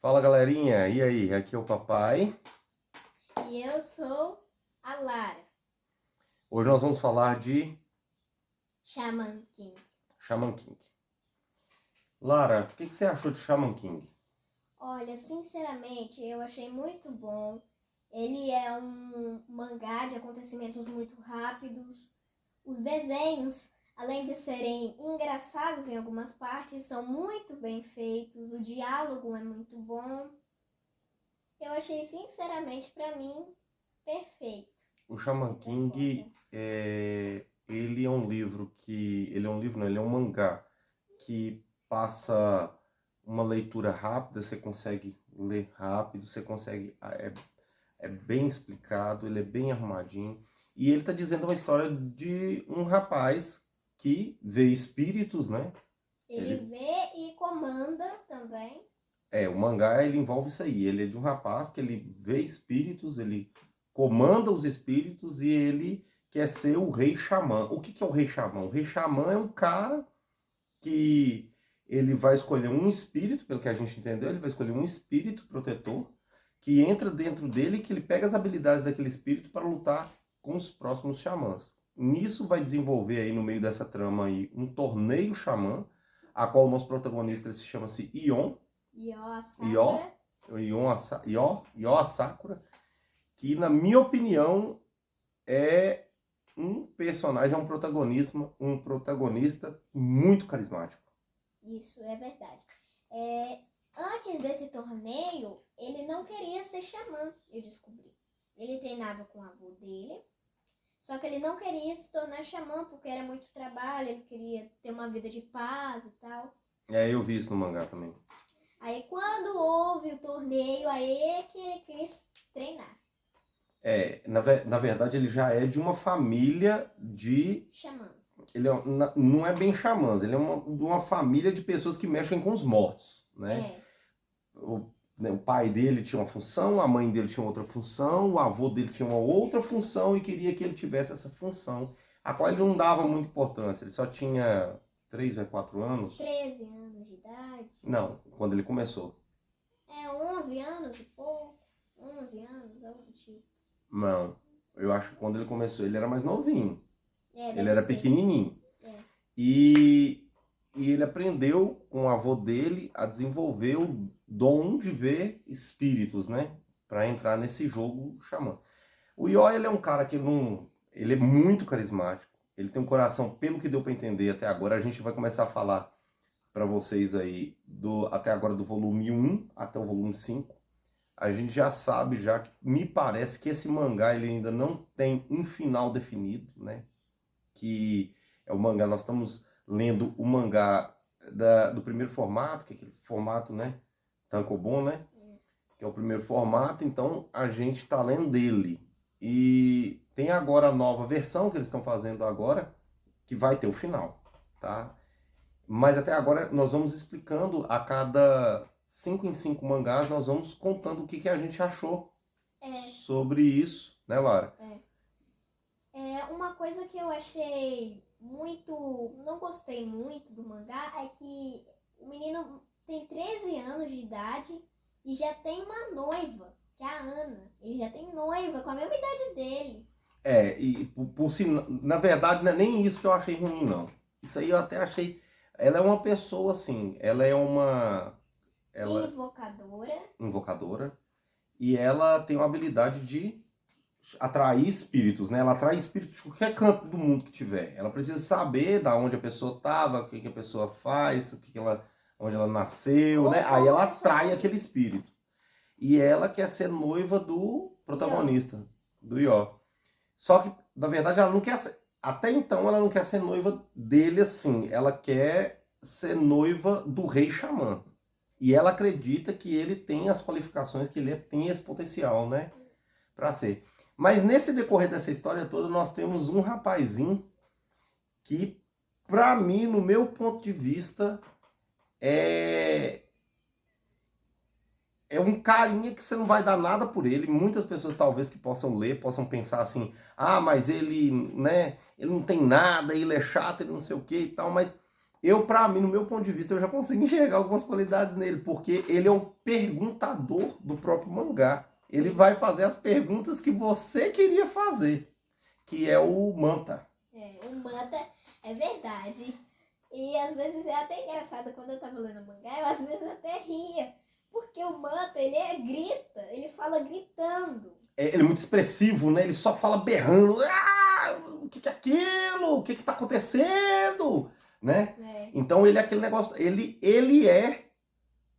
Fala galerinha, e aí? Aqui é o papai. E eu sou a Lara, Hoje nós vamos falar de Shaman King. Shaman King. Lara, o que você achou de Shaman King? Olha, sinceramente, eu achei muito bom. Ele é um mangá de acontecimentos muito rápidos. Os desenhos, além de serem engraçados em algumas partes, são muito bem feitos. O diálogo é muito bom. Eu achei, sinceramente, pra mim, perfeito. O De Shaman certa King, forma. ele é um livro que... Ele é um livro, não, ele é um mangá que passa uma leitura rápida, você consegue ler rápido, você consegue... É bem explicado, ele é bem arrumadinho. E ele está dizendo uma história de um rapaz que vê espíritos, né? Ele vê e comanda também. O mangá ele envolve isso aí. Ele é de um rapaz que ele vê espíritos, ele comanda os espíritos e ele quer ser o rei xamã. O que é o rei xamã? O rei xamã é um cara que ele vai escolher um espírito, pelo que a gente entendeu, ele vai escolher um espírito protetor que entra dentro dele e que ele pega as habilidades daquele espírito para lutar com os próximos xamãs. Nisso vai desenvolver aí no meio dessa trama aí um torneio xamã, a qual o nosso protagonista se chama-se Ion, Sakura. Io Asakura, que na minha opinião é um personagem, é um protagonista muito carismático. Isso é verdade. Antes desse torneio, ele não queria ser xamã, eu descobri. Ele treinava com o avô dele, só que ele não queria se tornar xamã porque era muito trabalho, ele queria ter uma vida de paz e tal. Eu vi isso no mangá também. Aí quando houve o torneio, aí é que ele quis treinar. Na verdade ele já é de uma família de... Xamãs. Ele não é bem xamãs, ele é de uma família de pessoas que mexem com os mortos, né? O pai dele tinha uma função, a mãe dele tinha outra função, o avô dele tinha uma outra função e queria que ele tivesse essa função, a qual ele não dava muita importância, ele só tinha 3 ou 4 anos. 13 anos de idade. Não, quando ele começou. 11 anos e pouco. 11 anos, algo do tipo. Não, eu acho que quando ele começou ele era mais novinho. Ele Deve era ser. pequenininho. É. E ele aprendeu com o avô dele a desenvolver o dom de ver espíritos, né? Para entrar nesse jogo xamã. O Io, ele é um cara que não... Ele é muito carismático. Ele tem um coração, pelo que deu para entender até agora. A gente vai começar a falar para vocês aí, até agora do volume 1 até o volume 5. A gente já sabe, já me parece que esse mangá ele ainda não tem um final definido, né? Que é o mangá, nós estamos lendo o mangá do primeiro formato, que é aquele formato, né? Tankobon, né? Que é o primeiro formato, então a gente está lendo dele. E tem agora a nova versão que eles estão fazendo agora, que vai ter o final, tá? Mas até agora nós vamos explicando a cada 5 em 5 mangás, nós vamos contando o que a gente achou sobre isso, né, Lara? Uma coisa que eu achei muito... não gostei muito do mangá é que o menino tem 13 anos de idade e já tem uma noiva, que é a Ana. Ele já tem noiva com a mesma idade dele. E na verdade não é nem isso que eu achei ruim, não. Isso aí eu até achei... Ela é uma pessoa assim, ela é uma... invocadora. E ela tem uma habilidade de atrair espíritos, né? Ela atrai espíritos de qualquer canto do mundo que tiver. Ela precisa saber da onde a pessoa estava, o que a pessoa faz, onde ela nasceu, né? Aí ela atrai aquele espírito. E ela quer ser noiva do protagonista, do Io. Só que, na verdade, ela não quer ser... Até então, ela não quer ser noiva dele assim. Ela quer ser noiva do rei xamã. E ela acredita que ele tem as qualificações, que ele tem esse potencial, né? Pra ser. Mas nesse decorrer dessa história toda, nós temos um rapazinho que, pra mim, no meu ponto de vista, é um carinha que você não vai dar nada por ele. Muitas pessoas talvez que possam ler, possam pensar assim, ah, mas ele, né, ele não tem nada, ele é chato, ele não sei o que e tal, mas Pra mim, no meu ponto de vista, eu já consigo enxergar algumas qualidades nele, porque ele é o perguntador do próprio mangá. Ele vai fazer as perguntas que você queria fazer, que é o Manta. O Manta é verdade. E às vezes é até engraçado, quando eu tava lendo o mangá, eu às vezes até ria. Porque o Manta, grita, ele fala gritando. Ele é muito expressivo, né? Ele só fala berrando. Ah, o que é aquilo? O que tá acontecendo? Né? Então ele é aquele negócio. Ele é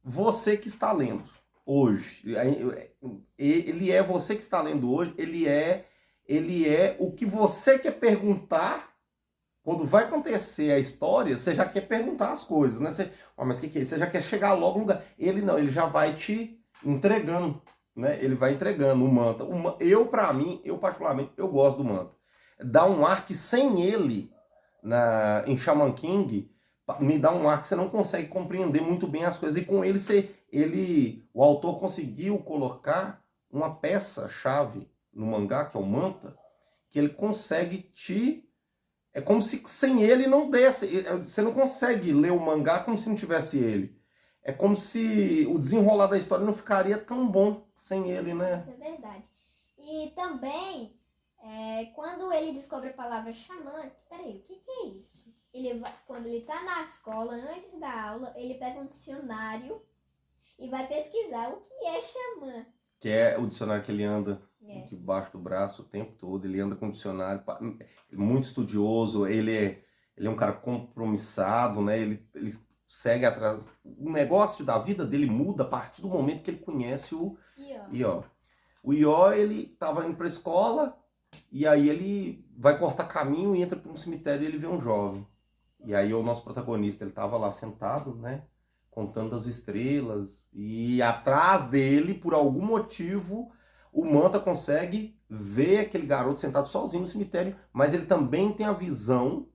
você que está lendo hoje. Ele é você que está lendo hoje. Ele é o que você quer perguntar. Quando vai acontecer a história, você já quer perguntar as coisas, né? Mas o que é isso? Você já quer chegar logo no lugar. Ele não, ele já vai te entregando, né? Ele vai entregando o Manta. Eu, pra mim, eu particularmente, eu gosto do Manta. Dá um ar que sem ele, em Shaman King, me dá um ar que você não consegue compreender muito bem as coisas. E com ele, o autor conseguiu colocar uma peça-chave no mangá, que é o Manta, que ele consegue te... É como se sem ele não desse. Você não consegue ler o mangá como se não tivesse ele. É como se o desenrolar da história não ficaria tão bom sem ele, né? Isso é verdade. E também, quando ele descobre a palavra xamã, peraí, o que é isso? Quando ele tá na escola, antes da aula, ele pega um dicionário e vai pesquisar o que é xamã. Que é o dicionário que ele anda debaixo do braço o tempo todo. Ele anda com o dicionário, muito estudioso. Ele é um cara compromissado, né? Ele segue atrás. O negócio da vida dele muda a partir do momento que ele conhece o Ió. O Ió, ele tava indo pra escola e aí ele vai cortar caminho e entra para um cemitério e ele vê um jovem. E aí o nosso protagonista, ele tava lá sentado, né? Contando as estrelas, e atrás dele, por algum motivo, o Manta consegue ver aquele garoto sentado sozinho no cemitério, mas ele também tem a visão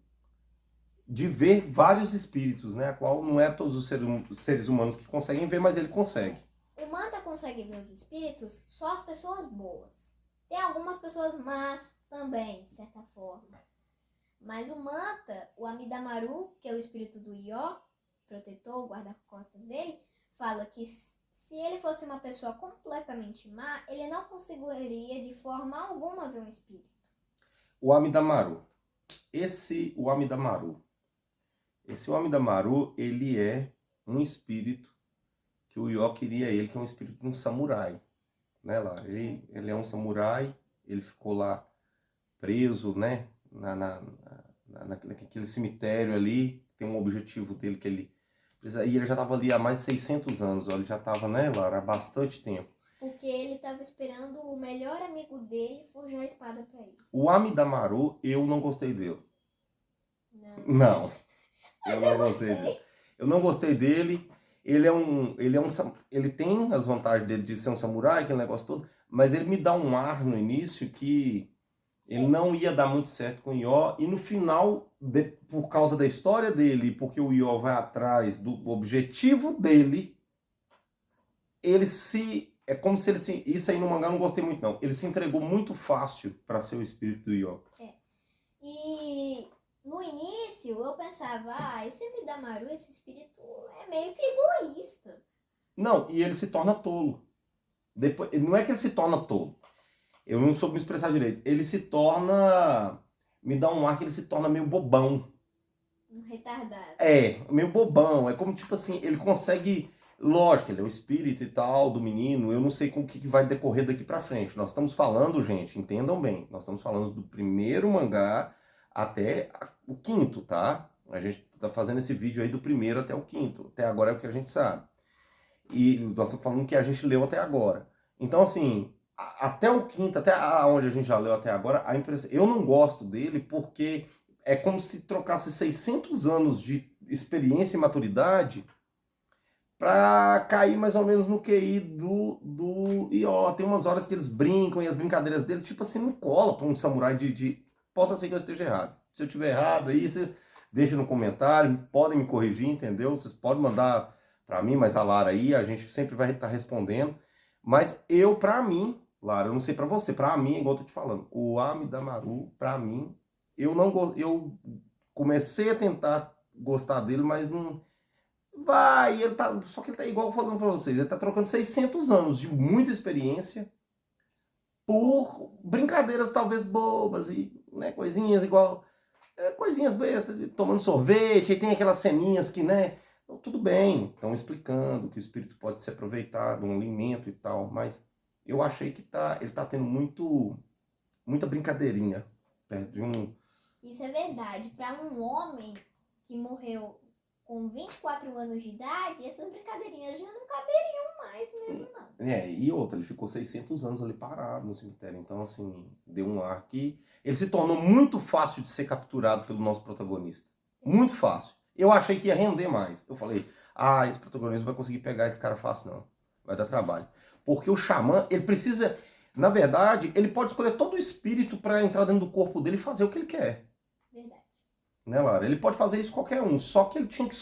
de ver vários espíritos, né? A qual não é todos os seres humanos que conseguem ver, mas ele consegue. O Manta consegue ver os espíritos só as pessoas boas. Tem algumas pessoas más também, de certa forma. Mas o Manta, o Amidamaru, que é o espírito do Ió, protetor, guarda-costas dele, fala que se ele fosse uma pessoa completamente má, ele não conseguiria de forma alguma ver um espírito. O Amidamaru. O Amidamaru, ele é um espírito que o Ió queria ele, que é um espírito de um samurai. Né, Lara? Ele é um samurai, ele ficou lá preso, né, naquele cemitério ali, tem um objetivo dele que ele... E ele já estava ali há mais de 600 anos, ó, ele já estava, né, Lara, há bastante tempo. Porque ele estava esperando o melhor amigo dele forjar a espada para ele. O Amidamaru, eu não gostei dele. Não. Eu não gostei dele. Eu não gostei dele. Ele tem as vantagens dele de ser um samurai, aquele negócio todo, mas ele me dá um ar no início que ele não ia dar muito certo com o Ió, e no final, por causa da história dele, porque o Ió vai atrás do objetivo dele, é como se ele se... Isso aí no mangá eu não gostei muito, não. Ele se entregou muito fácil para ser o espírito do Ió. E no início eu pensava, esse Amidamaru, esse espírito é meio que egoísta. Não, e ele se torna tolo. Depois, não é que ele se torna tolo. Eu não soube me expressar direito. Ele se torna... Me dá um ar que ele se torna meio bobão. Um retardado. Meio bobão. É como, tipo assim, ele consegue... Lógico, ele é o espírito e tal do menino. Eu não sei com o que vai decorrer daqui pra frente. Nós estamos falando, gente, entendam bem. Nós estamos falando do primeiro mangá até o quinto, tá? A gente tá fazendo esse vídeo aí do primeiro até o quinto. Até agora é o que a gente sabe. E nós estamos falando que a gente leu até agora. Então, assim, até o quinto, até onde a gente já leu até agora, eu não gosto dele porque é como se trocasse 600 anos de experiência e maturidade pra cair mais ou menos no QI do Ió. Tem umas horas que eles brincam e as brincadeiras dele, tipo assim, não cola pra um samurai Possa ser que eu esteja errado. Se eu estiver errado, aí vocês deixem no comentário, podem me corrigir, entendeu? Vocês podem mandar pra mim, mas a Lara aí, a gente sempre vai estar respondendo. Mas pra mim, Lara, eu não sei pra você, pra mim, igual eu tô te falando, o Amidamaru, pra mim, eu comecei a tentar gostar dele, mas não... Vai, ele tá... Só que ele tá igual falando pra vocês, ele tá trocando 600 anos de muita experiência por brincadeiras talvez bobas e, né, coisinhas igual... coisinhas bestas, tomando sorvete, aí tem aquelas ceninhas que, né... Então, tudo bem, estão explicando que o espírito pode ser aproveitado, um alimento e tal, mas eu achei que ele tá tendo muita brincadeirinha perto de um... Isso é verdade. Para um homem que morreu com 24 anos de idade, essas brincadeirinhas já não caberiam mais mesmo, não. E outra, ele ficou 600 anos ali parado no cemitério, então assim, deu um ar que... Ele se tornou muito fácil de ser capturado pelo nosso protagonista. Muito fácil. Eu achei que ia render mais. Eu falei, esse protagonista não vai conseguir pegar esse cara fácil não. Vai dar trabalho. Porque o xamã, ele precisa... Na verdade, ele pode escolher todo o espírito para entrar dentro do corpo dele e fazer o que ele quer. Verdade. Né, Lara? Ele pode fazer isso qualquer um, só que ele tinha que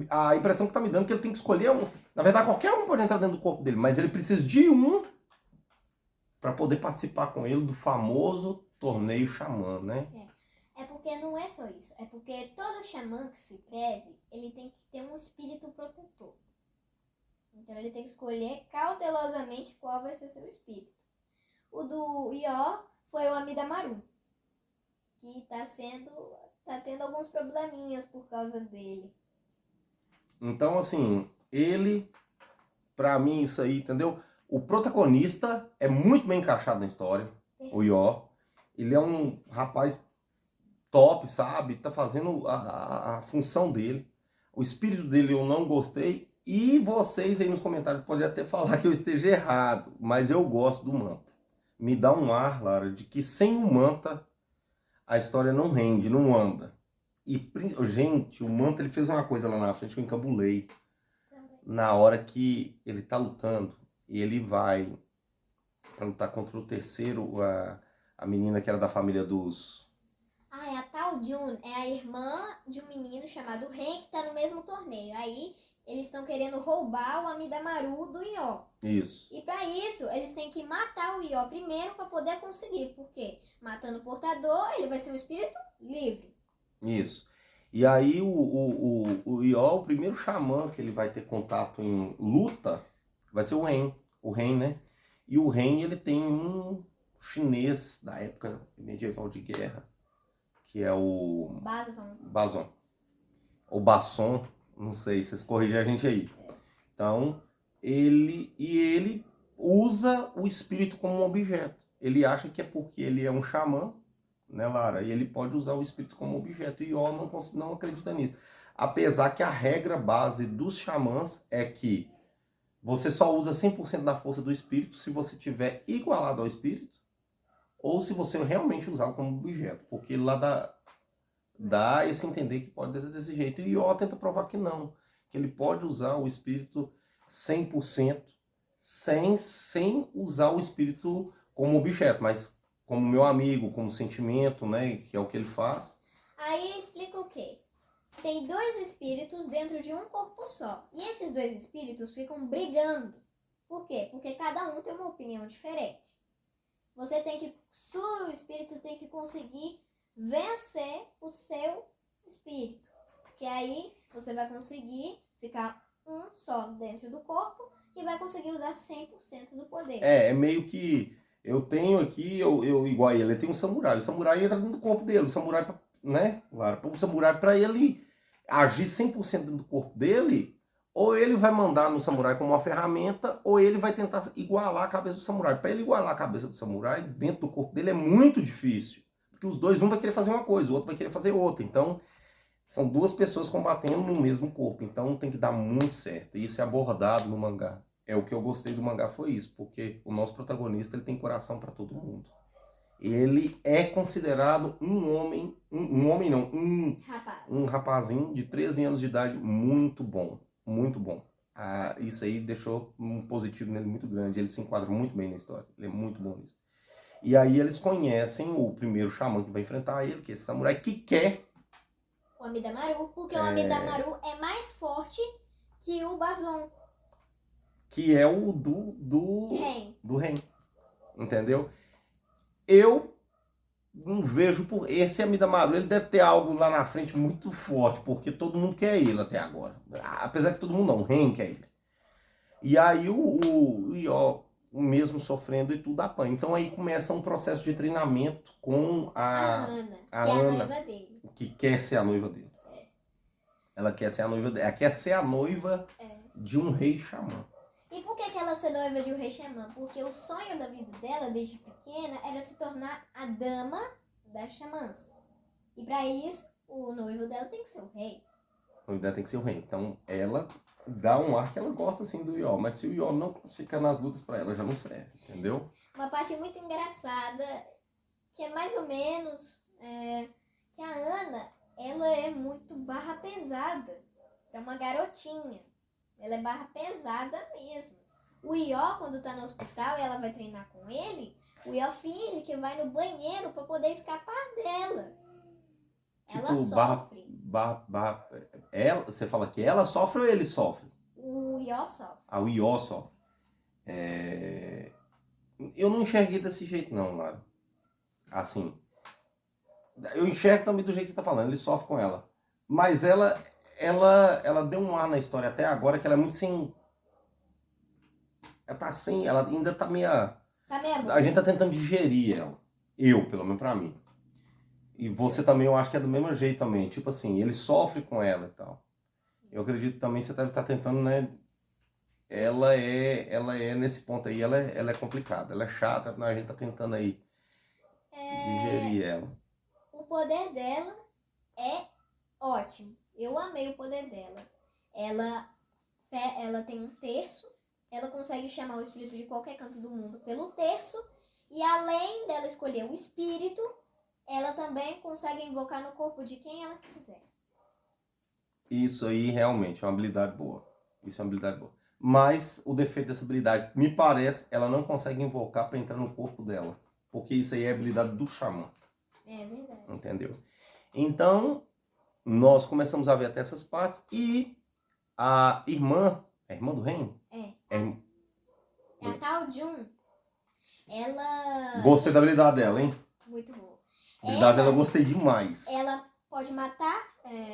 a impressão que tá me dando é que ele tem que escolher um. Na verdade, qualquer um pode entrar dentro do corpo dele, mas ele precisa de um para poder participar com ele do famoso torneio xamã, né? É porque não é só isso, é porque todo xamã que se preze, ele tem que ter um espírito protetor. Então ele tem que escolher cautelosamente qual vai ser seu espírito. O do Ió foi o Amidamaru, que tá tendo alguns probleminhas por causa dele. Então, assim, pra mim, isso aí, entendeu? O protagonista é muito bem encaixado na história, o Ió. Ele é um rapaz top, sabe? Tá fazendo a função dele. O espírito dele eu não gostei. E vocês aí nos comentários podem até falar que eu esteja errado, mas eu gosto do Manta. Me dá um ar, Lara, de que sem o Manta a história não rende, não anda. E, gente, o Manta ele fez uma coisa lá na frente que eu encabulei. Na hora que ele tá lutando, e ele vai pra lutar contra o terceiro, a menina que era da família dos... É a Tal Jun, é a irmã de um menino chamado Ren que tá no mesmo torneio. Aí eles estão querendo roubar o Amidamaru do Ió. Isso. E para isso, eles têm que matar o Ió primeiro para poder conseguir. Por quê? Matando o portador, ele vai ser um espírito livre. Isso. E aí o Ió, o primeiro xamã que ele vai ter contato em luta, vai ser o Ren. O Ren, né? E o Ren, ele tem um chinês da época medieval de guerra, que é o... Bazon. Ou Basson, não sei, vocês corrigem a gente aí. Então, ele usa o espírito como um objeto. Ele acha que é porque ele é um xamã, né, Lara? E ele pode usar o espírito como objeto. E Ió não acredita nisso. Apesar que a regra base dos xamãs é que você só usa 100% da força do espírito se você tiver igualado ao espírito ou se você realmente usá-lo como objeto. Porque lá dá esse entender que pode ser desse jeito. E Ió tenta provar que não. Que ele pode usar o espírito 100% sem usar o espírito como objeto, mas como meu amigo, como sentimento, né? Que é o que ele faz. Aí explica o quê? Tem dois espíritos dentro de um corpo só. E esses dois espíritos ficam brigando. Por quê? Porque cada um tem uma opinião diferente. Seu espírito tem que conseguir vencer o seu espírito. Porque aí você vai conseguir ficar um só dentro do corpo e vai conseguir usar 100% do poder. É meio que eu tenho aqui, eu igual a ele tem um samurai. O samurai entra dentro do corpo dele. O samurai, né? O samurai, para ele agir 100% dentro do corpo dele, ou ele vai mandar no samurai como uma ferramenta, ou ele vai tentar igualar a cabeça do samurai. Para ele igualar a cabeça do samurai dentro do corpo dele é muito difícil. Porque os dois, um vai querer fazer uma coisa, o outro vai querer fazer outra. Então, são duas pessoas combatendo no mesmo corpo. Então, tem que dar muito certo. E isso é abordado no mangá. É o que eu gostei do mangá foi isso. Porque o nosso protagonista, ele tem coração para todo mundo. Ele é considerado um homem... Um rapazinho de 13 anos de idade muito bom. Muito bom. Isso aí deixou um positivo nele muito grande. Ele se enquadra muito bem na história. Ele é muito bom nisso. E aí eles conhecem o primeiro xamã que vai enfrentar ele, que é esse samurai, que quer o Amidamaru, porque o Amidamaru é mais forte que o Bazon. Que é o do Ren. Entendeu? Eu não vejo por. Esse Amidamaru, ele deve ter algo lá na frente muito forte, porque todo mundo quer ele até agora. Apesar que todo mundo não, o Ren quer ele. E aí o Ió, mesmo sofrendo e tudo, apanha. Então aí começa um processo de treinamento com A Ana, a que é a Ana, noiva dele. que quer ser a noiva dele. É. Ela quer ser a noiva dele. Ela quer ser a noiva É. de um rei xamã. E por que ela ser noiva de um rei xamã? Porque o sonho da vida dela, desde pequena, era se tornar a dama das xamãs. E pra isso, o noivo dela tem que ser o rei. A noiva dela tem que ser o rei. Então ela dá um ar que ela gosta assim do Ió. Mas se o Ió não classificar nas lutas pra ela, já não serve. Entendeu? Uma parte muito engraçada, que é mais ou menos que a Ana, ela é muito barra pesada para uma garotinha. Ela é barra pesada mesmo. O Ió, quando tá no hospital e ela vai treinar com ele, o Ió finge que vai no banheiro para poder escapar dela. Ela sofre. Você fala que ela sofre ou ele sofre? O Ió sofre. O Ió sofre. Eu não enxerguei desse jeito não, Lara. Assim, eu enxergo também do jeito que você tá falando, ele sofre com ela. Mas ela deu um ar na história até agora que ela é muito sem... Ela tá sem... Ela ainda tá meia... Tá meia boca. A gente tá tentando digerir ela. Eu, pelo menos pra mim. E você também, eu acho que é do mesmo jeito também. Tipo assim, ele sofre com ela e tal. Eu acredito também que você deve estar tentando, né? Ela é nesse ponto aí, ela é complicada. Ela é chata, a gente tá tentando aí digerir ela. O poder dela é ótimo. Eu amei o poder dela. Ela tem um terço. Ela consegue chamar o espírito de qualquer canto do mundo pelo terço. E além dela escolher o espírito, ela também consegue invocar no corpo de quem ela quiser. Isso aí realmente é uma habilidade boa. Isso é uma habilidade boa. Mas o defeito dessa habilidade, me parece, ela não consegue invocar para entrar no corpo dela. Porque isso aí é a habilidade do xamã. É verdade. Entendeu? Então, nós começamos a ver até essas partes. E a irmã do reino? É a Tal Jun. Ela... Gostei da habilidade dela, hein? Muito boa. A habilidade dela eu gostei demais. Ela pode matar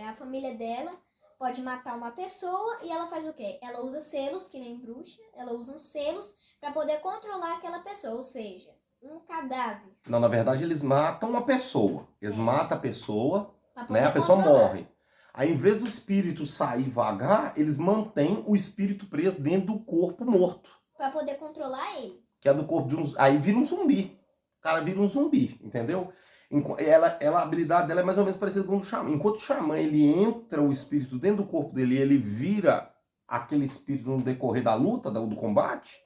a família dela, pode matar uma pessoa e ela faz o quê? Ela usa selos, que nem bruxa, ela usa uns selos para poder controlar aquela pessoa, ou seja, um cadáver. Não, na verdade eles matam uma pessoa. Eles matam a pessoa, né? A poder pessoa controlar. morre. Aí, em vez do espírito sair vagar, eles mantêm o espírito preso dentro do corpo morto. Para poder controlar ele. Que é do corpo de um... Aí vira um zumbi. O cara vira um zumbi, entendeu? A habilidade dela é mais ou menos parecida com o do xamã. Enquanto o xamã, ele entra o espírito dentro do corpo dele e ele vira aquele espírito no decorrer da luta, do combate,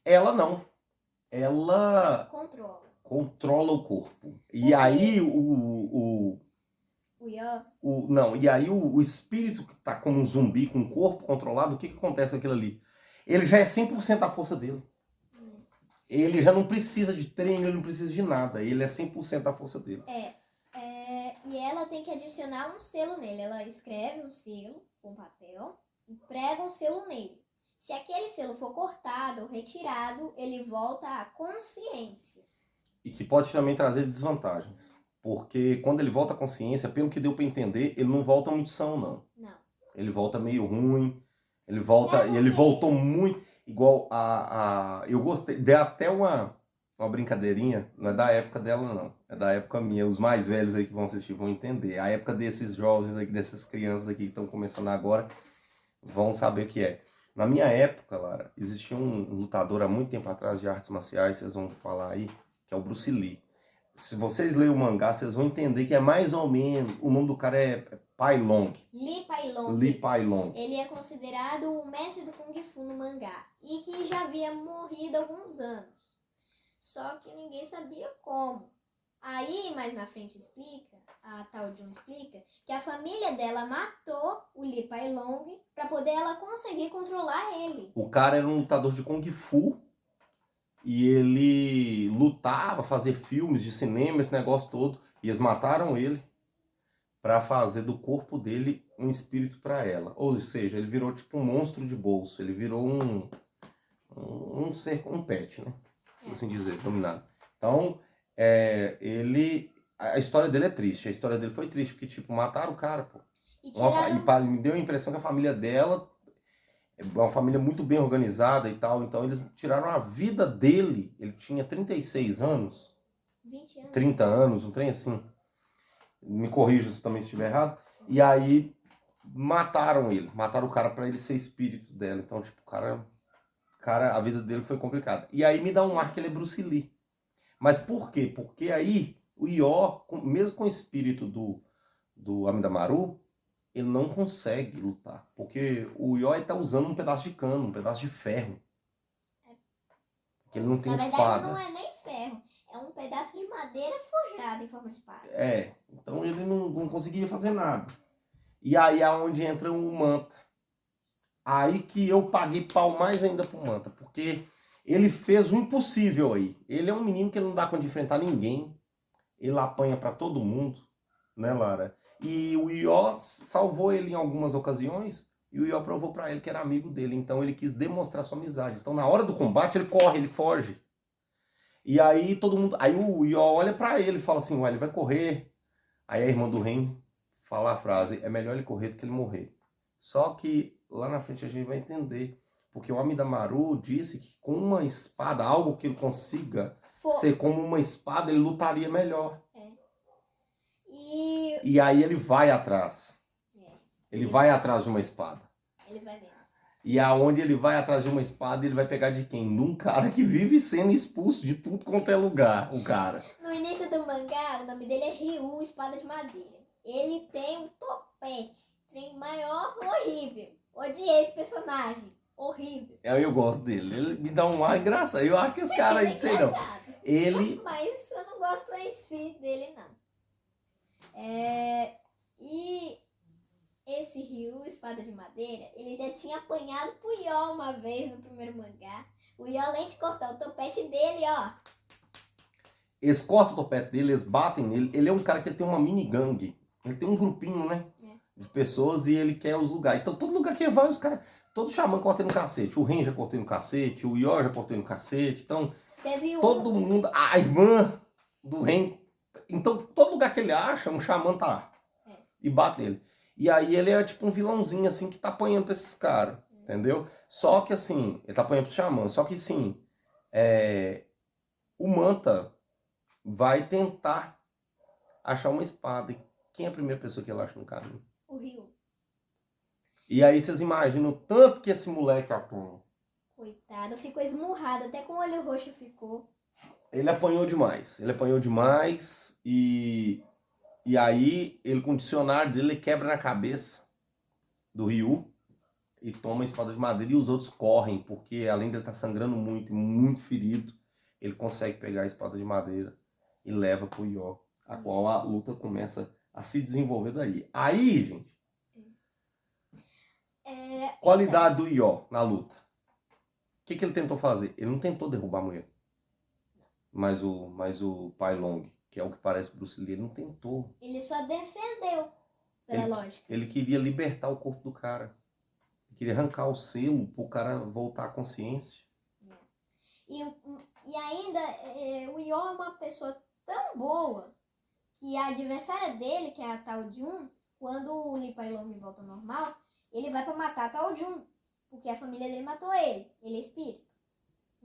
ela não. Ela controla o corpo. E aí o espírito que tá como um zumbi, com o corpo controlado, o que acontece com aquilo ali? Ele já é 100% a força dele. Ele já não precisa de treino, ele não precisa de nada. Ele é 100% da força dele. E ela tem que adicionar um selo nele. Ela escreve um selo com papel e prega um selo nele. Se aquele selo for cortado ou retirado, ele volta à consciência. E que pode também trazer desvantagens. Porque quando ele volta à consciência, pelo que deu para entender, ele não volta muito são, não. Não. Ele volta meio ruim. Ele volta... E ele voltou muito... Igual eu gostei, deu até uma brincadeirinha, não é da época dela não, é da época minha, os mais velhos aí que vão assistir vão entender, a época desses jovens aqui, dessas crianças aqui que estão começando agora, vão saber o que é. Na minha época, Lara, existia um lutador há muito tempo atrás de artes marciais, vocês vão falar aí, que é o Bruce Lee. Se vocês lerem o mangá, vocês vão entender que é mais ou menos, o nome do cara é Pai Long. Lee Pai Long. Lee Pai Long. Ele é considerado o mestre do Kung Fu no mangá e que já havia morrido há alguns anos. Só que ninguém sabia como. Aí, mais na frente explica, a Tal Jun explica, que a família dela matou o Lee Pai Long para poder ela conseguir controlar ele. O cara era um lutador de Kung Fu e ele lutava, fazia filmes de cinema, esse negócio todo, e eles mataram ele para fazer do corpo dele um espírito para ela. Ou seja, ele virou tipo um monstro de bolso, ele virou um pet, né? Por assim dizer, dominado. Então, A história dele é triste. A história dele foi triste, porque, tipo, mataram o cara, pô. E Me deu a impressão que a família dela é uma família muito bem organizada e tal. Então eles tiraram a vida dele. Ele tinha 36 anos, 20 anos. 30 anos, um trem assim. Me corrija se também estiver errado. E aí mataram ele. Mataram o cara pra ele ser espírito dela. Então, tipo, a vida dele foi complicada. E aí me dá um ar que ele é Bruce Lee. Mas por quê? Porque aí o Ió, mesmo com o espírito do Amidamaru, ele não consegue lutar. Porque o Ió está usando um pedaço de cano, um pedaço de ferro. Porque ele não tem Na verdade, espada. não é nem ferro. É um pedaço de madeira forjada em forma de espada. Então ele não conseguia fazer nada. E aí é onde entra o Manta. Aí que eu paguei pau mais ainda pro Manta. Porque ele fez o impossível aí. Ele é um menino que ele não dá conta de enfrentar ninguém. Ele apanha pra todo mundo, né, Lara? E o Ió salvou ele em algumas ocasiões, e o Ió provou pra ele que era amigo dele, então ele quis demonstrar sua amizade. Então na hora do combate ele corre, ele foge. E aí todo mundo, aí o Ió olha pra ele e fala assim: "Ué, ele vai correr". Aí a irmã do Ren fala a frase: "É melhor ele correr do que ele morrer". Só que lá na frente a gente vai entender, porque o Amidamaru disse que com uma espada, algo que ele consiga ser como uma espada, ele lutaria melhor. E aí ele vai atrás. Ele vai atrás de uma espada. Ele vai mesmo. E aonde ele vai atrás de uma espada, ele vai pegar de quem? De um cara que vive sendo expulso de tudo quanto é lugar, o cara. No início do mangá, o nome dele é Ryu, espada de madeira. Ele tem um topete, trem maior, horrível. Odiei esse personagem, horrível. Eu gosto dele, ele me dá um ar engraçado. Eu acho que esse cara aí, não sei não. Mas eu não gosto em si dele, não. E esse Ryu, espada de madeira, ele já tinha apanhado pro Ió uma vez no primeiro mangá. O Ió, além de cortar o topete dele, ó. Eles cortam o topete dele, eles batem nele. Ele é um cara que ele tem uma mini gangue. Ele tem um grupinho, né? De pessoas e ele quer os lugares. Então todo lugar que ele vai, os caras... Todo xamã corta ele no cacete. O Ren já cortou no cacete, o Ió já cortou no cacete. Então, todo mundo... A irmã do Ren... Então, todo lugar que ele acha, um xamã tá lá. E bate nele. E aí ele é tipo um vilãozinho, assim, que tá apanhando pra esses caras. Entendeu? Só que, assim, ele tá apanhando pro xamã. Só que, sim, o Manta vai tentar achar uma espada. E quem é a primeira pessoa que ele acha no caminho? O Ryu. E aí vocês imaginam o tanto que esse moleque apanha. Coitado, ficou esmurrado, até com o olho roxo ficou. Ele apanhou demais. Ele apanhou demais e aí ele com o dicionário dele ele quebra na cabeça do Ryu e toma a espada de madeira e os outros correm, porque além dele estar sangrando muito e muito ferido, ele consegue pegar a espada de madeira e leva pro Ió, a qual a luta começa a se desenvolver daí. Aí, gente, qualidade do Ió na luta. O que ele tentou fazer? Ele não tentou derrubar a mulher. Mas o Pai Long, que é o que parece Bruce Lee, ele não tentou. Ele só defendeu, pela lógica. Ele queria libertar o corpo do cara. Ele queria arrancar o selo pro cara voltar à consciência. E ainda, o Ió é uma pessoa tão boa que a adversária dele, que é a Tal Jun, quando o Lee Pai Long volta ao normal, ele vai pra matar a Tal Jun, porque a família dele matou ele. Ele é espírito.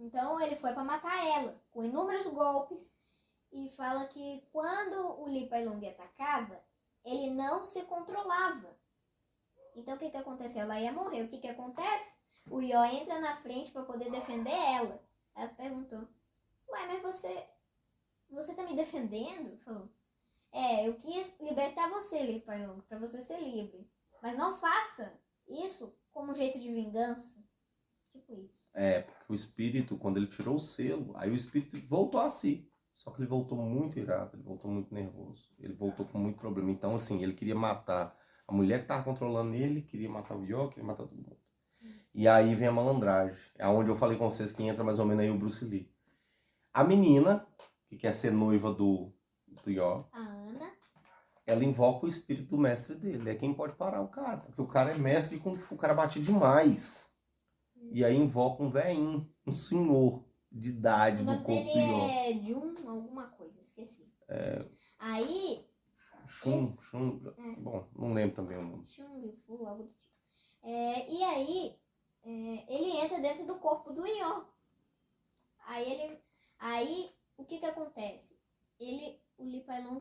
Então ele foi pra matar ela, com inúmeros golpes, e fala que quando o Lee Pai Long atacava, ele não se controlava. Então o que aconteceu? Ela ia morrer. O que acontece? O Ió entra na frente pra poder defender ela. Ela perguntou: "Ué, mas você tá me defendendo?" Falou: "Eu quis libertar você, Lee Pai Long, pra você ser livre. Mas não faça isso como um jeito de vingança." Tipo isso. Porque o espírito, quando ele tirou o selo, aí o espírito voltou a si. Só que ele voltou muito irado, ele voltou muito nervoso. Ele voltou com muito problema. Então, assim, ele queria matar a mulher que tava controlando ele, queria matar o Ió, queria matar todo mundo. E aí vem a malandragem. É onde eu falei com vocês que entra mais ou menos aí o Bruce Lee. A menina, que quer ser noiva do Ió, A Ana, ela invoca o espírito do mestre dele. É quem pode parar o cara. Porque o cara é mestre de Kung Fu, o cara bate demais. E aí invoca um velhinho, um senhor de idade do corpo do Ió. O nome dele é Jun, alguma coisa assim. Aí, Bom, não lembro também o nome. Chung Fu, algo do tipo. E aí, ele entra dentro do corpo do Ió. Aí o que acontece? O Li Pai Long,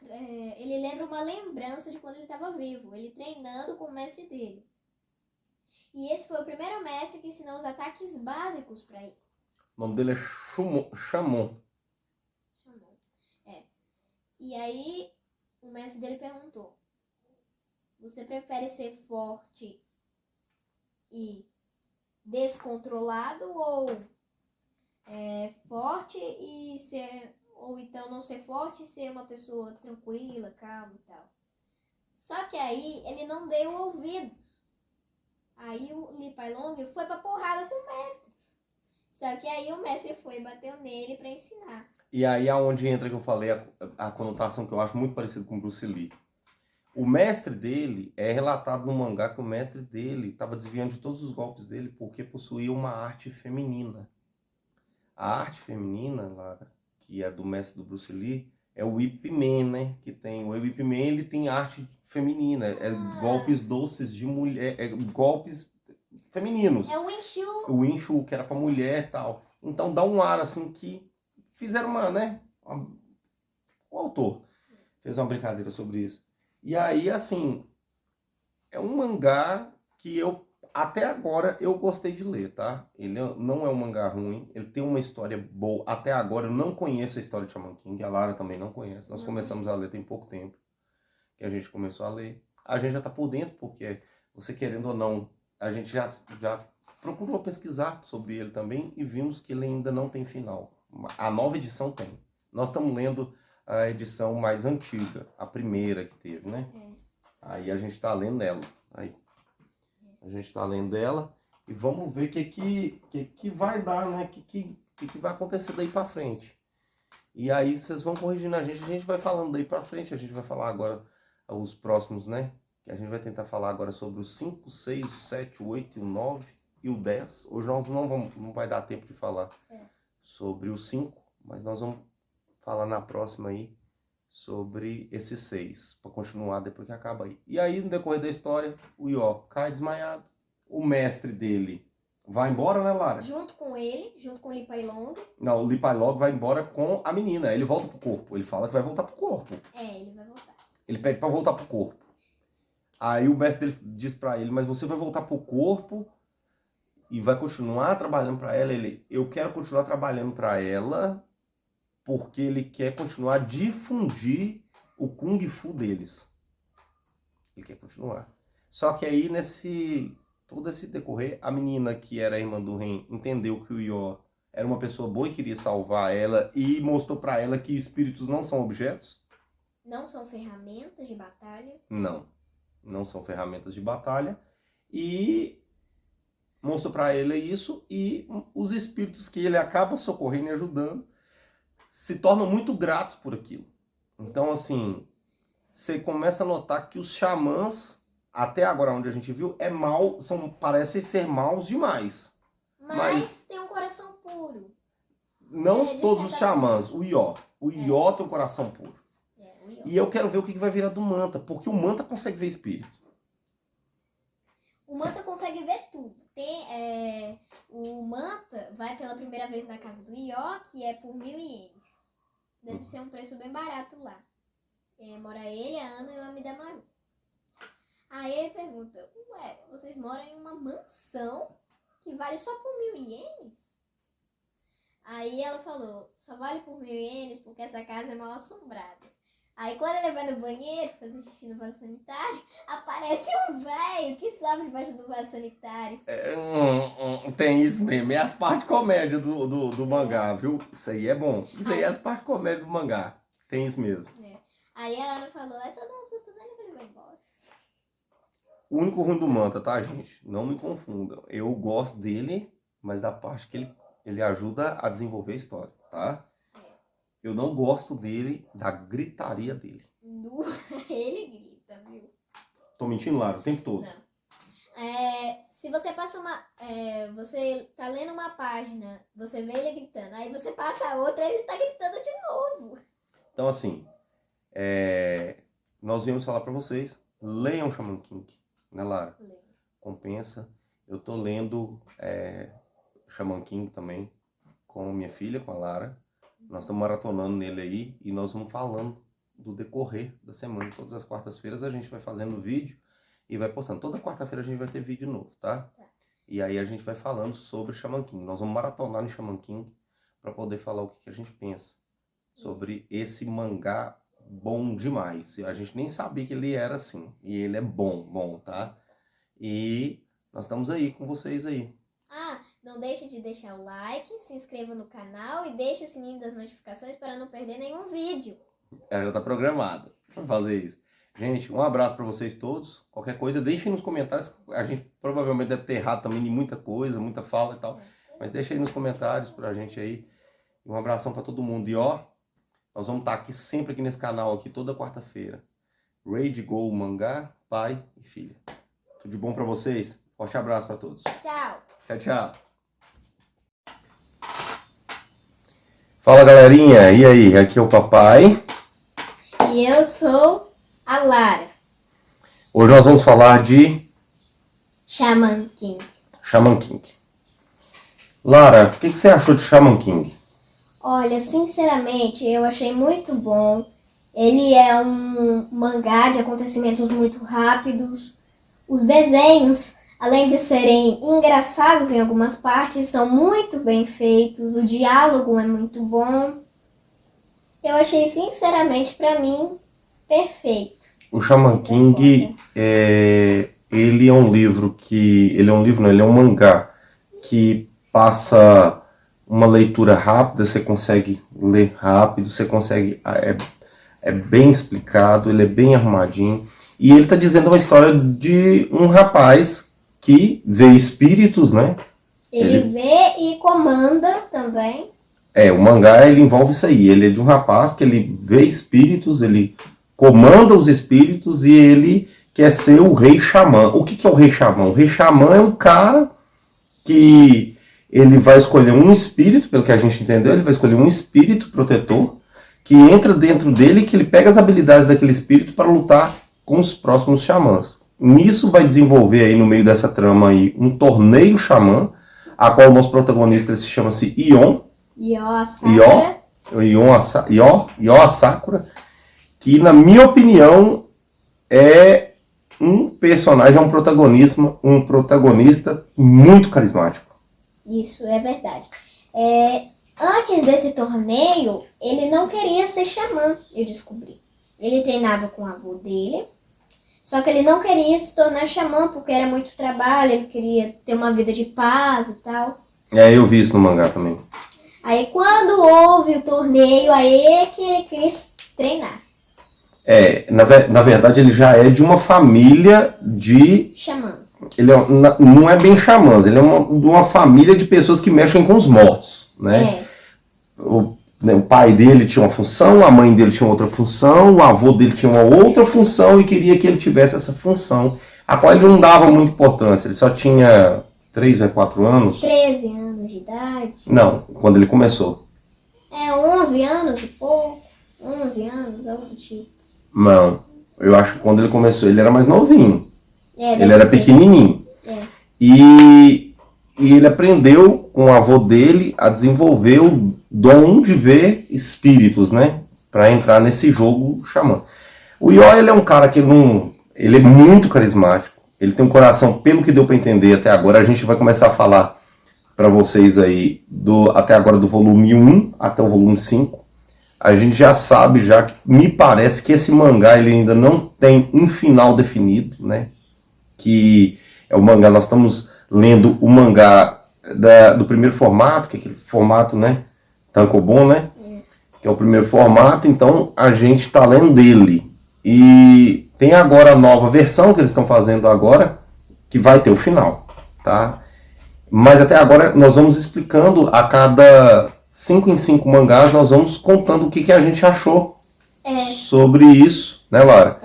ele lembra uma lembrança de quando ele estava vivo, ele treinando com o mestre dele. E esse foi o primeiro mestre que ensinou os ataques básicos para ele. O nome dele é Chamon. E aí o mestre dele perguntou: você prefere ser forte e descontrolado ou forte e ser, ou então não ser forte e ser uma pessoa tranquila, calma e tal? Só que aí ele não deu ouvidos. Aí o Li Pai Long foi pra porrada com o mestre. Só que aí o mestre foi e bateu nele pra ensinar. E aí aonde entra que eu falei a conotação que eu acho muito parecido com o Bruce Lee. O mestre dele, é relatado no mangá que o mestre dele estava desviando de todos os golpes dele porque possuía uma arte feminina. A arte feminina, Lara, que é do mestre do Bruce Lee, é o Ip Man, né? Que tem, o Ip Man, ele tem arte feminina, golpes doces de mulher, golpes femininos. É o Wing O Wing Chun, que era pra mulher e tal. Então dá um ar assim que fizeram o autor fez uma brincadeira sobre isso. E aí, assim, é um mangá que eu, até agora, eu gostei de ler, tá? Ele não é um mangá ruim, ele tem uma história boa. Até agora, eu não conheço a história de Shaman King, a Lara também não conhece. Nós começamos a ler tem pouco tempo que a gente começou a ler. A gente já tá por dentro, porque você querendo ou não, a gente já procurou pesquisar sobre ele também e vimos que ele ainda não tem final. A nova edição tem. Nós estamos lendo a edição mais antiga, a primeira que teve, né? Aí a gente está lendo ela. Aí a gente está lendo ela e vamos ver o que vai dar, né? O que vai acontecer daí para frente. E aí vocês vão corrigindo a gente vai falando daí para frente. A gente vai falar agora os próximos, né? Que a gente vai tentar falar agora sobre o 5, 6, o 7, o 8 e o 9 e o 10. Hoje nós não vai dar tempo de falar sobre o 5, mas nós vamos falar na próxima aí sobre esses 6, para continuar depois que acaba aí. E aí, no decorrer da história, o Ió cai desmaiado, o mestre dele vai embora, né, Lara? Junto com ele, junto com o Li Pai Long. Não, o Li Pai Long vai embora com a menina, ele volta pro corpo, ele fala que vai voltar pro corpo. Ele vai voltar. Ele pede para voltar pro corpo. Aí o mestre dele diz para ele, mas você vai voltar pro corpo e vai continuar trabalhando para ela? Eu quero continuar trabalhando para ela porque ele quer continuar a difundir o Kung Fu deles. Ele quer continuar. Só que aí, todo esse decorrer, a menina que era a irmã do Ren entendeu que o Ió era uma pessoa boa e queria salvar ela e mostrou para ela que espíritos não são objetos. Não são ferramentas de batalha. Não são ferramentas de batalha. E mostrou para ele isso e os espíritos que ele acaba socorrendo e ajudando se tornam muito gratos por aquilo. Então, assim, você começa a notar que os xamãs, até agora onde a gente viu, parecem ser maus demais. Mas tem um coração puro. Não todos os xamãs, o Ió. O Ió tem um coração puro. O Ió. E eu quero ver o que vai virar do Manta, porque o Manta consegue ver espírito. O Manta consegue ver tudo. O Manta vai pela primeira vez na casa do Ió, que é por 1.000 ienes. Deve ser um preço bem barato lá. Mora ele, a Ana e o Amidamaru. Aí ele pergunta, vocês moram em uma mansão que vale só por 1.000 ienes? Aí ela falou, só vale por 1.000 ienes porque essa casa é mal assombrada. Aí quando ele vai no banheiro fazer xixi no vaso sanitário, aparece um velho que sobe debaixo do vaso sanitário. Tem isso mesmo, é as partes comédia do mangá, viu? Isso aí é bom. Isso aí é as partes comédia do mangá. Tem isso mesmo. Aí a Ana falou, só dá um susto nele que ele vai embora. O único ruim do Manta, tá, gente? Não me confundam. Eu gosto dele, mas da parte que ele ajuda a desenvolver a história, tá? Eu não gosto dele, da gritaria dele. Ele grita, viu? Tô mentindo, Lara, o tempo todo. Não. Se você passa você tá lendo uma página, você vê ele gritando, aí você passa a outra, ele tá gritando de novo. Então, assim, nós viemos falar para vocês, leiam Shaman King, né, Lara? Compensa. Eu tô lendo Shaman King também com minha filha, com a Lara. Nós estamos maratonando nele aí e nós vamos falando do decorrer da semana. Todas as quartas-feiras a gente vai fazendo vídeo e vai postando. Toda quarta-feira a gente vai ter vídeo novo, tá? E aí a gente vai falando sobre Shaman King. Nós vamos maratonar no Shaman King para poder falar o que a gente pensa sobre esse mangá bom demais. A gente nem sabia que ele era assim. E ele é bom, tá? E nós estamos aí com vocês aí. Não deixe de deixar o like, se inscreva no canal e deixe o sininho das notificações para não perder nenhum vídeo. Já tá programado para fazer isso. Gente, um abraço para vocês todos. Qualquer coisa, deixem nos comentários. A gente provavelmente deve ter errado também de muita coisa, muita fala e tal. Mas deixa aí nos comentários pra gente aí. Um abração para todo mundo. E ó, nós vamos estar aqui sempre aqui nesse canal, aqui toda quarta-feira. Rage Go Mangá, pai e filha. Tudo de bom para vocês. Forte abraço para todos. Tchau. Tchau, tchau. Fala, galerinha. E aí? Aqui é o papai. E eu sou a Lara. Hoje nós vamos falar de Shaman King. Shaman King. Lara, o que você achou de Shaman King? Olha, sinceramente, eu achei muito bom. Ele é um mangá de acontecimentos muito rápidos. Os desenhos, além de serem engraçados em algumas partes, são muito bem feitos. O diálogo é muito bom. Eu achei, sinceramente, pra mim, perfeito. O Shaman King, ele é um livro que... Ele é um mangá que passa uma leitura rápida, você consegue ler rápido, você consegue... É bem explicado, ele é bem arrumadinho. E ele está dizendo uma história de um rapaz que vê espíritos, né? Ele vê e comanda também. O mangá ele envolve isso aí. Ele é de um rapaz que ele vê espíritos, ele comanda os espíritos e ele quer ser o rei xamã. O que é o rei xamã? O rei xamã é um cara que ele vai escolher um espírito, pelo que a gente entendeu, ele vai escolher um espírito protetor que entra dentro dele e que ele pega as habilidades daquele espírito para lutar com os próximos xamãs. Nisso vai desenvolver aí no meio dessa trama aí um torneio xamã, a qual o nosso protagonista se chama-se Ion. Ion Asakura, que na minha opinião é um personagem, um protagonista muito carismático. Isso é verdade. Antes desse torneio, ele não queria ser xamã, eu descobri. Ele treinava com o avô dele, só que ele não queria se tornar xamã porque era muito trabalho, ele queria ter uma vida de paz e tal. Eu vi isso no mangá também. Aí quando houve o torneio, aí é que ele quis treinar. Na verdade ele já é de uma família de... xamãs. Ele não é bem xamãs, ele é de uma família de pessoas que mexem com os mortos, né? O pai dele tinha uma função, a mãe dele tinha outra função, o avô dele tinha uma outra função e queria que ele tivesse essa função, a qual ele não dava muita importância, ele só tinha 3 ou 4 anos. 13 anos de idade. Não, quando ele começou. 11 anos e pouco, 11 anos, algo do tipo. Não, eu acho que quando ele começou ele era mais novinho, ele era ser pequenininho. E ele aprendeu com o avô dele a desenvolver o dom de ver espíritos, né? Para entrar nesse jogo xamã. O Ió, ele é um cara que ele é muito carismático. Ele tem um coração, pelo que deu para entender até agora. A gente vai começar a falar para vocês aí até agora do volume 1 até o volume 5. A gente já sabe, que me parece que esse mangá ele ainda não tem um final definido, né? Que é o mangá, nós estamos lendo o mangá do primeiro formato, que é aquele formato, né? Tankobon, né? Que é o primeiro formato, então a gente está lendo dele. E tem agora a nova versão que eles estão fazendo agora, que vai ter o final, tá? Mas até agora nós vamos explicando a cada 5 em 5 mangás, nós vamos contando o que a gente achou sobre isso, né, Lara?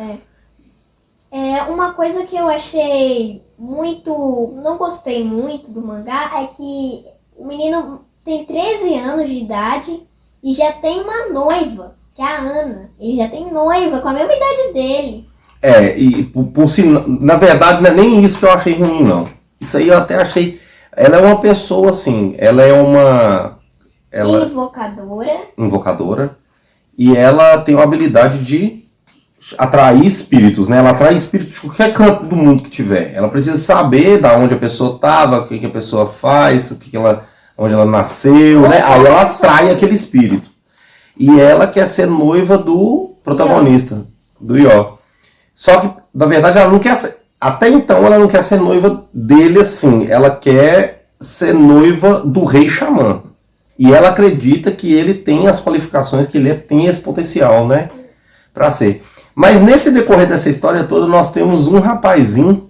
Uma coisa que eu achei não gostei muito do mangá é que o menino tem 13 anos de idade e já tem uma noiva. que é a Ana. Ele já tem noiva com a mesma idade dele. E na verdade não é nem isso que eu achei ruim, não. Isso aí eu até achei... Ela é uma pessoa assim, ela é uma... invocadora. E ela tem uma habilidade de atrair espíritos, né? Ela atrai espíritos de qualquer canto do mundo que tiver. Ela precisa saber da onde a pessoa estava, o que a pessoa faz, onde ela nasceu, né? Aí ela atrai aquele espírito. E ela quer ser noiva do protagonista, do Ió. Só que, na verdade, ela não quer ser... Até então, ela não quer ser noiva dele assim. Ela quer ser noiva do rei xamã. E ela acredita que ele tem as qualificações, que ele tem esse potencial, né? Pra ser. Mas nesse decorrer dessa história toda, nós temos um rapazinho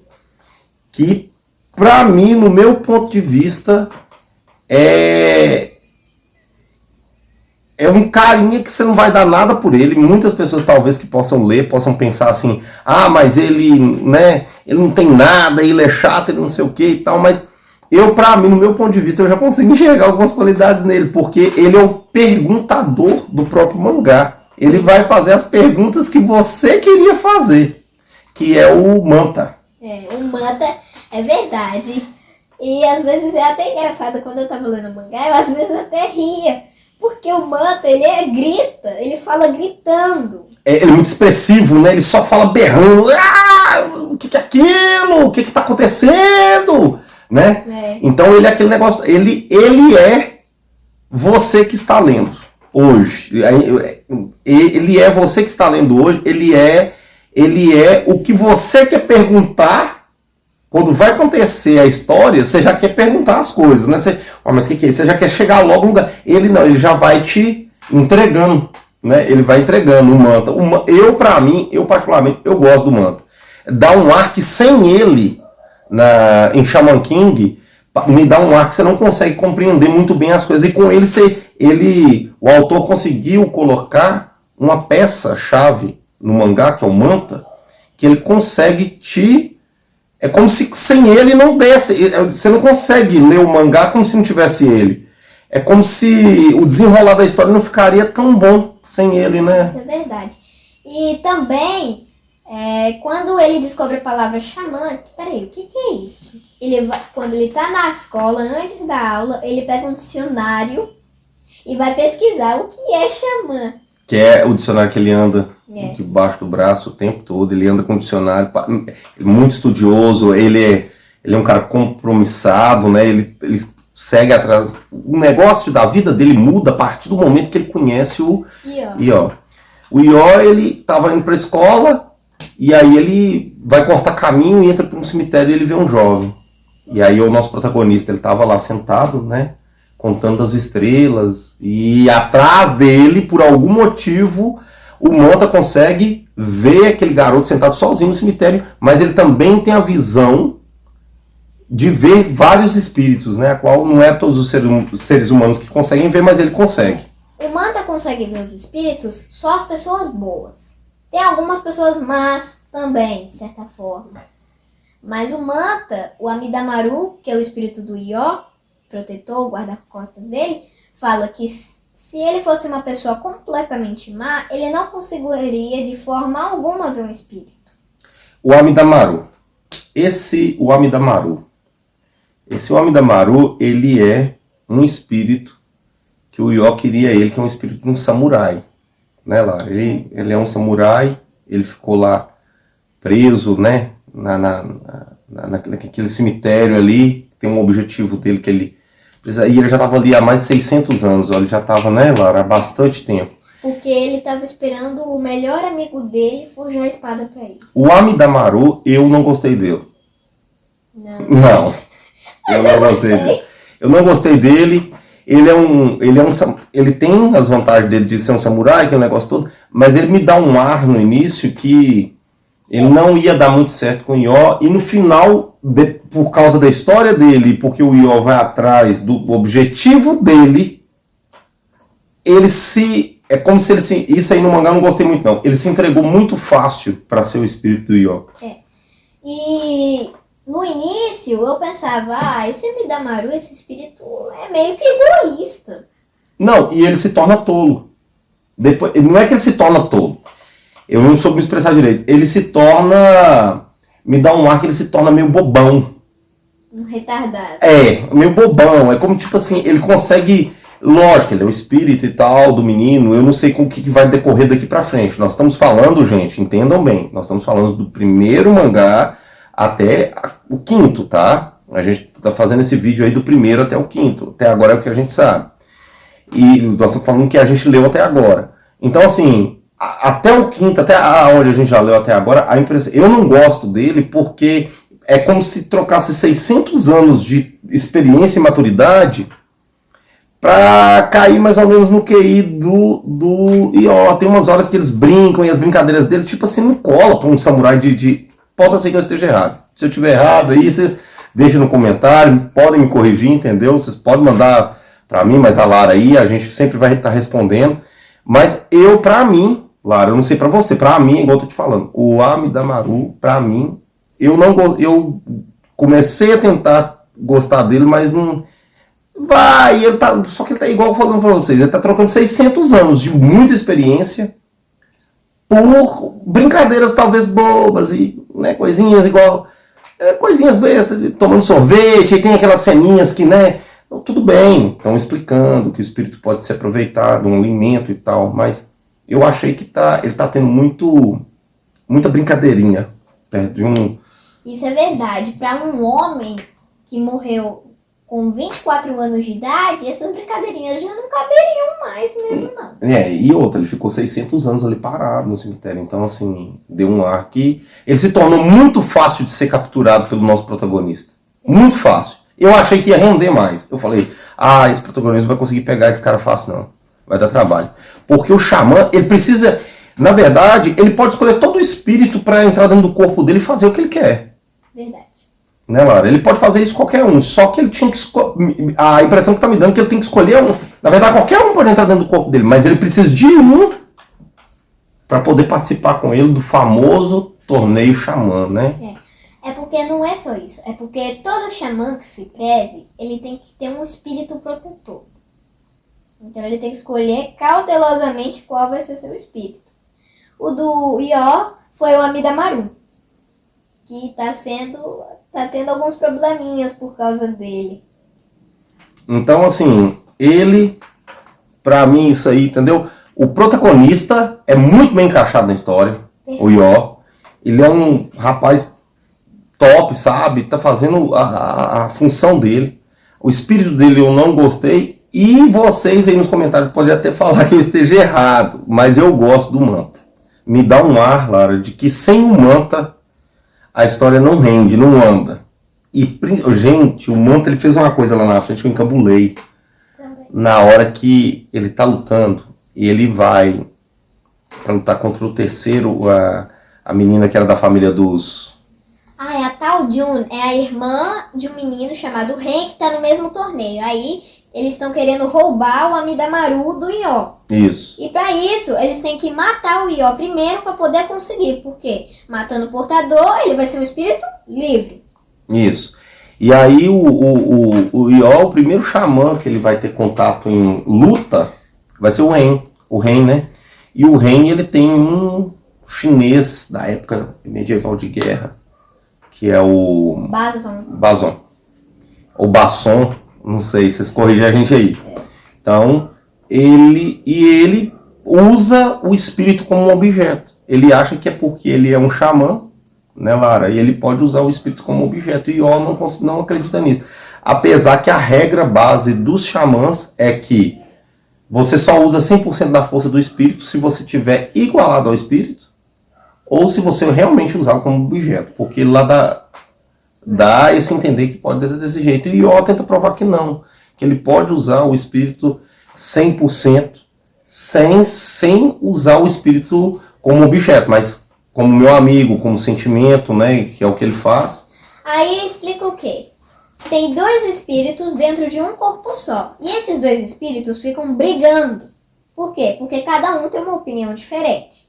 que, pra mim, no meu ponto de vista, é um carinha que você não vai dar nada por ele. Muitas pessoas talvez que possam ler, possam pensar assim, mas ele, né, ele não tem nada, ele é chato, ele não sei o que e tal, mas pra mim, no meu ponto de vista, eu já consigo enxergar algumas qualidades nele, porque ele é o perguntador do próprio mangá. Ele vai fazer as perguntas que você queria fazer, que é o Manta. O Manta é verdade. E às vezes é até engraçado, quando eu tava lendo o mangá, eu às vezes até ria. Porque o Manta, ele grita, ele fala gritando. Ele é muito expressivo, né? Ele só fala berrando. O que é aquilo? O que tá acontecendo? Né? Então ele é aquele negócio. Ele é você que está lendo hoje. Ele é você que está lendo hoje. Ele é o que você quer perguntar. Quando vai acontecer a história, você já quer perguntar as coisas, né? Mas o que é isso? Você já quer chegar logo no lugar. Ele não, ele já vai te entregando, né? Ele vai entregando o Manta. Pra mim, particularmente, eu gosto do Manta. Dá um ar que sem ele, em Shaman King, me dá um ar que você não consegue compreender muito bem as coisas. E com ele, o autor conseguiu colocar uma peça-chave no mangá, que é o Manta, que ele consegue te... É como se sem ele não desse. Você não consegue ler o mangá como se não tivesse ele. É como se o desenrolar da história não ficaria tão bom sem ele, né? Isso é verdade. E também, quando ele descobre a palavra xamã, peraí, o que é isso? Quando ele tá na escola, antes da aula, ele pega um dicionário e vai pesquisar o que é xamã. Que é o dicionário que ele anda debaixo do braço o tempo todo. Ele anda com o dicionário, muito estudioso. Ele é um cara compromissado, né? Ele segue atrás. O negócio da vida dele muda a partir do momento que ele conhece o Ió. O Ió, ele estava indo para a escola e aí ele vai cortar caminho e entra para um cemitério e ele vê um jovem. E aí o nosso protagonista, ele estava lá sentado, né? Contando as estrelas, e atrás dele, por algum motivo, o Manta consegue ver aquele garoto sentado sozinho no cemitério, mas ele também tem a visão de ver vários espíritos, né? A qual não é todos os seres humanos que conseguem ver, mas ele consegue. O Manta consegue ver os espíritos, só as pessoas boas. Tem algumas pessoas más também, de certa forma. Mas o Manta, o Amidamaru, que é o espírito do Ió, protetor, o guarda-costas dele, fala que se ele fosse uma pessoa completamente má, ele não conseguiria de forma alguma ver um espírito. O Amidamaru. Esse Amidamaru, ele é um espírito que o Ió queria ele, que é um espírito de um samurai. Né, Lara? Ele é um samurai, ele ficou lá preso, né, naquele cemitério ali, tem um objetivo dele que ele... E ele já estava ali há mais de 600 anos, ó, ele já estava, né, Lara, há bastante tempo. Porque ele estava esperando o melhor amigo dele forjar a espada para ele. O Amidamaru, eu não gostei dele. Não, eu não gostei dele. Eu não gostei dele. Ele tem as vantagens dele de ser um samurai, aquele negócio todo, mas ele me dá um ar no início que ele não ia dar muito certo com o Ió, e no final, por causa da história dele, porque o Ió vai atrás do objetivo dele, é como se ele se... Isso aí no mangá eu não gostei muito, não. Ele se entregou muito fácil para ser o espírito do Ió. E no início eu pensava, esse Amidamaru, esse espírito é meio que egoísta. Não, e ele se torna tolo. Depois, não é que ele se torna tolo. Eu não soube me expressar direito. Ele se torna... Me dá um ar que ele se torna meio bobão. Um retardado. Meio bobão. É como, tipo assim, ele consegue... Lógico, ele é o espírito e tal do menino. Eu não sei com o que vai decorrer daqui pra frente. Nós estamos falando, gente, entendam bem. Nós estamos falando do primeiro mangá até o quinto, tá? A gente tá fazendo esse vídeo aí do primeiro até o quinto. Até agora é o que a gente sabe. E nós estamos falando que a gente leu até agora. Então, assim, até o quinto, até onde a gente já leu até agora, a impressão, eu não gosto dele porque é como se trocasse 600 anos de experiência e maturidade para cair mais ou menos no QI do Io. Tem umas horas que eles brincam e as brincadeiras dele, tipo assim, não cola para um samurai de... Possa ser que eu esteja errado. Se eu estiver errado aí, vocês deixem no comentário, podem me corrigir, entendeu? Vocês podem mandar para mim, mas a Lara aí, a gente sempre vai estar respondendo. Mas eu, pra mim, Lara, eu não sei pra você, pra mim, igual eu tô te falando, o Amidamaru, pra mim, eu comecei a tentar gostar dele, mas não... Vai, ele tá, só que ele tá igual falando pra vocês, ele tá trocando 600 anos de muita experiência por brincadeiras talvez bobas e, né, coisinhas igual, coisinhas bestas, tomando sorvete, aí tem aquelas ceninhas que, né, tudo bem, estão explicando que o espírito pode ser aproveitado, um alimento e tal, mas eu achei que ele tá tendo muita brincadeirinha perto de um... Isso é verdade. Para um homem que morreu com 24 anos de idade, essas brincadeirinhas já não caberiam mais mesmo, não. E outra, ele ficou 600 anos ali parado no cemitério, então assim, deu um ar que... Ele se tornou muito fácil de ser capturado pelo nosso protagonista. Muito fácil. Eu achei que ia render mais. Eu falei, esse protagonista não vai conseguir pegar esse cara fácil, não. Vai dar trabalho. Porque o xamã, ele precisa... Na verdade, ele pode escolher todo o espírito para entrar dentro do corpo dele e fazer o que ele quer. Verdade. Né, Lara? Ele pode fazer isso qualquer um. Só que ele tinha que escolher... A impressão que tá me dando é que ele tem que escolher um. Na verdade, qualquer um pode entrar dentro do corpo dele. Mas ele precisa de um para poder participar com ele do famoso torneio xamã, né? É porque não é só isso. É porque todo xamã que se preze, ele tem que ter um espírito protetor. Então ele tem que escolher cautelosamente qual vai ser seu espírito. O do Io foi o Amidamaru, que tá tendo alguns probleminhas por causa dele. Então, assim, ele, pra mim, isso aí, entendeu? O protagonista é muito bem encaixado na história, o Io. Ele é um rapaz top, sabe? Tá fazendo a função dele. O espírito dele eu não gostei. E vocês aí nos comentários podem até falar que eu esteja errado. Mas eu gosto do Manta. Me dá um ar, Lara, de que sem o Manta a história não rende, não anda. E, gente, o Manta ele fez uma coisa lá na frente que eu encabulei. Na hora que ele tá lutando, e ele vai pra lutar contra o terceiro, a menina que era da família dos... É a tal Jun, é a irmã de um menino chamado Ren que tá no mesmo torneio. Aí eles estão querendo roubar o Amidamaru do Io. Isso. E para isso, eles têm que matar o Io primeiro para poder conseguir. Por quê? Matando o portador, ele vai ser um espírito livre. Isso. E aí o Io, o primeiro xamã que ele vai ter contato em luta, vai ser o Ren. O Ren, né? E o Ren, ele tem um chinês da época medieval de guerra, que é o... Bazon. Ou Basson, não sei, vocês corrigem a gente aí. Então, ele usa o espírito como um objeto. Ele acha que é porque ele é um xamã, né, Lara? E ele pode usar o espírito como objeto. E Io não acredita nisso. Apesar que a regra base dos xamãs é que você só usa 100% da força do espírito se você tiver igualado ao espírito ou se você realmente usá-lo como objeto. Porque lá dá esse entender que pode ser desse jeito. E Io tenta provar que não. Que ele pode usar o espírito 100% sem usar o espírito como objeto, mas como meu amigo, como sentimento, né? Que é o que ele faz. Aí explica o quê? Tem dois espíritos dentro de um corpo só. E esses dois espíritos ficam brigando. Por quê? Porque cada um tem uma opinião diferente.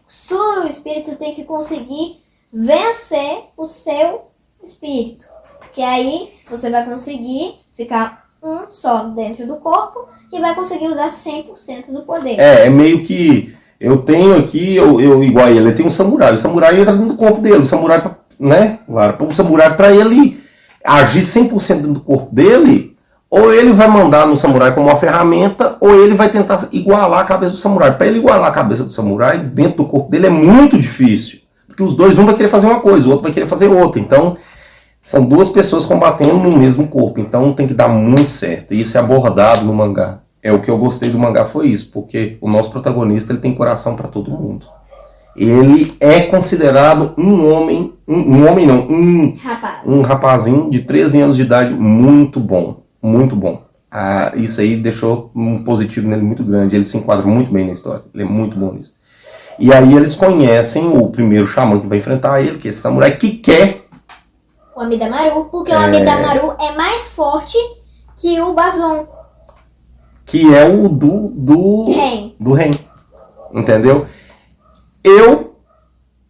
Seu espírito tem que conseguir vencer o seu espírito. Porque aí você vai conseguir ficar um só dentro do corpo que vai conseguir usar 100% do poder. É meio que eu tenho aqui, eu igual a ele tem um samurai. O samurai entra dentro do corpo dele. O samurai, né? Claro, o samurai, para ele agir 100% dentro do corpo dele, ou ele vai mandar no samurai como uma ferramenta, ou ele vai tentar igualar a cabeça do samurai. Para ele igualar a cabeça do samurai dentro do corpo dele é muito difícil. Porque os dois, um vai querer fazer uma coisa, o outro vai querer fazer outra. Então, são duas pessoas combatendo no mesmo corpo. Então, tem que dar muito certo. E isso é abordado no mangá. É o que eu gostei do mangá foi isso. Porque o nosso protagonista ele tem coração para todo mundo. Ele é considerado um rapazinho de 13 anos de idade muito bom. Muito bom. Isso aí deixou um positivo nele muito grande. Ele se enquadra muito bem na história. Ele é muito bom nisso. E aí eles conhecem o primeiro xamã que vai enfrentar ele, que é esse samurai que quer o Amidamaru, porque o Amidamaru é mais forte que o Bazon. Que é o do Ren. Entendeu? Eu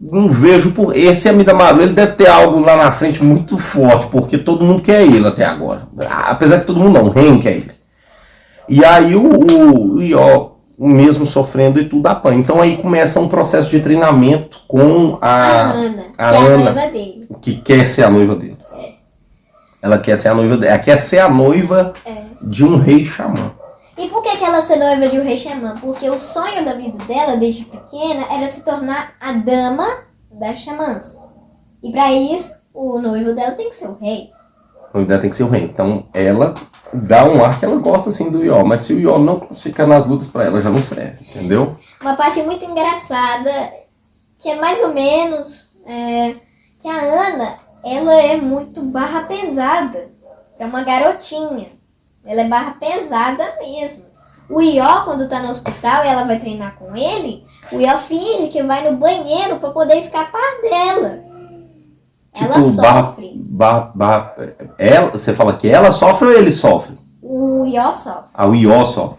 não vejo por... Esse Amidamaru, ele deve ter algo lá na frente muito forte, porque todo mundo quer ele até agora. Apesar que todo mundo não, o Ren quer ele. E aí o Io, mesmo sofrendo e tudo apanha. Então aí começa um processo de treinamento com a Ana, que é a noiva dele. Que quer ser a noiva dele. É. Ela quer ser a noiva dele. Ela quer ser a noiva de um rei xamã. E por que ela ser noiva de um rei xamã? Porque o sonho da vida dela, desde pequena, era se tornar a dama das xamãs. E pra isso, o noivo dela tem que ser o rei. O noivo dela tem que ser o rei. Então ela dá um ar que ela gosta assim do Io. Mas se o Io não classificar nas lutas pra ela, já não serve. Entendeu? Uma parte muito engraçada, que é mais ou menos... que a Ana, ela é muito barra pesada pra uma garotinha. Ela é barra pesada mesmo. O Io, quando tá no hospital e ela vai treinar com ele, o Io finge que vai no banheiro pra poder escapar dela. Tipo, ela sofre. Você fala que ela sofre ou ele sofre? O Io sofre. O Io sofre.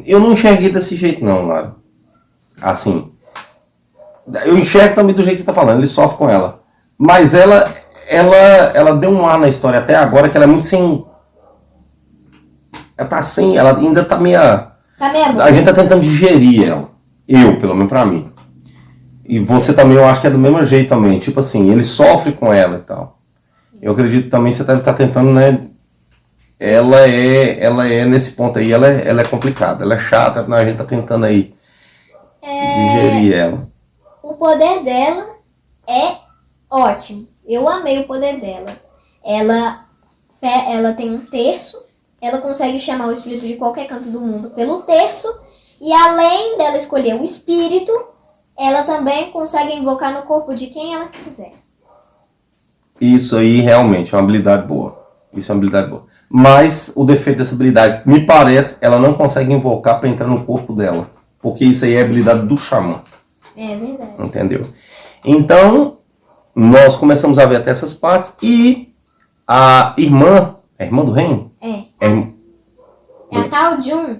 Eu não enxerguei desse jeito não, Lara. Assim... Eu enxergo também do jeito que você tá falando, ele sofre com ela. Mas ela deu um ar na história até agora que ela é muito sem... Ela ainda tá meia... Tá meia boa. A gente tá tentando digerir ela. Eu, pelo menos pra mim. E você também, eu acho que é do mesmo jeito também. Tipo assim, ele sofre com ela e tal. Eu acredito também que você deve estar tentando, né? Ela é nesse ponto aí, ela é complicada. Ela é chata, a gente tá tentando aí digerir ela. O poder dela é ótimo. Eu amei o poder dela. Ela tem um terço. Ela consegue chamar o espírito de qualquer canto do mundo pelo terço. E além dela escolher o espírito, ela também consegue invocar no corpo de quem ela quiser. Isso aí realmente é uma habilidade boa. Isso é uma habilidade boa. Mas o defeito dessa habilidade, me parece, ela não consegue invocar para entrar no corpo dela. Porque isso aí é a habilidade do xamã. É verdade. Entendeu? Então, nós começamos a ver até essas partes e a irmã do Ren? É a tal Jun.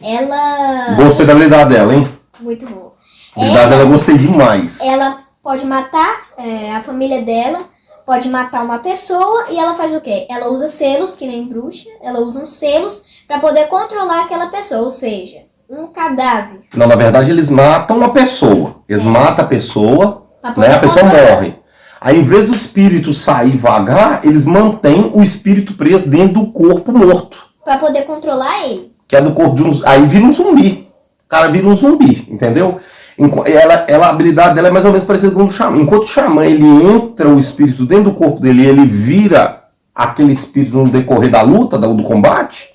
Ela... Gostei da habilidade dela, hein? Muito boa. A habilidade dela eu gostei demais. Ela pode matar a família dela, pode matar uma pessoa e ela faz o quê? Ela usa selos, que nem bruxa, ela usa uns selos para poder controlar aquela pessoa, ou seja... um cadáver. Não, na verdade eles matam uma pessoa. Eles matam a pessoa, né? A pessoa morre. Aí em vez do espírito sair vagar, eles mantêm o espírito preso dentro do corpo morto. Pra poder controlar ele. Que é do corpo de um... Aí vira um zumbi. O cara vira um zumbi, entendeu? A habilidade dela é mais ou menos parecida com o do xamã. Enquanto o xamã, ele entra o espírito dentro do corpo dele e ele vira aquele espírito no decorrer da luta, do combate,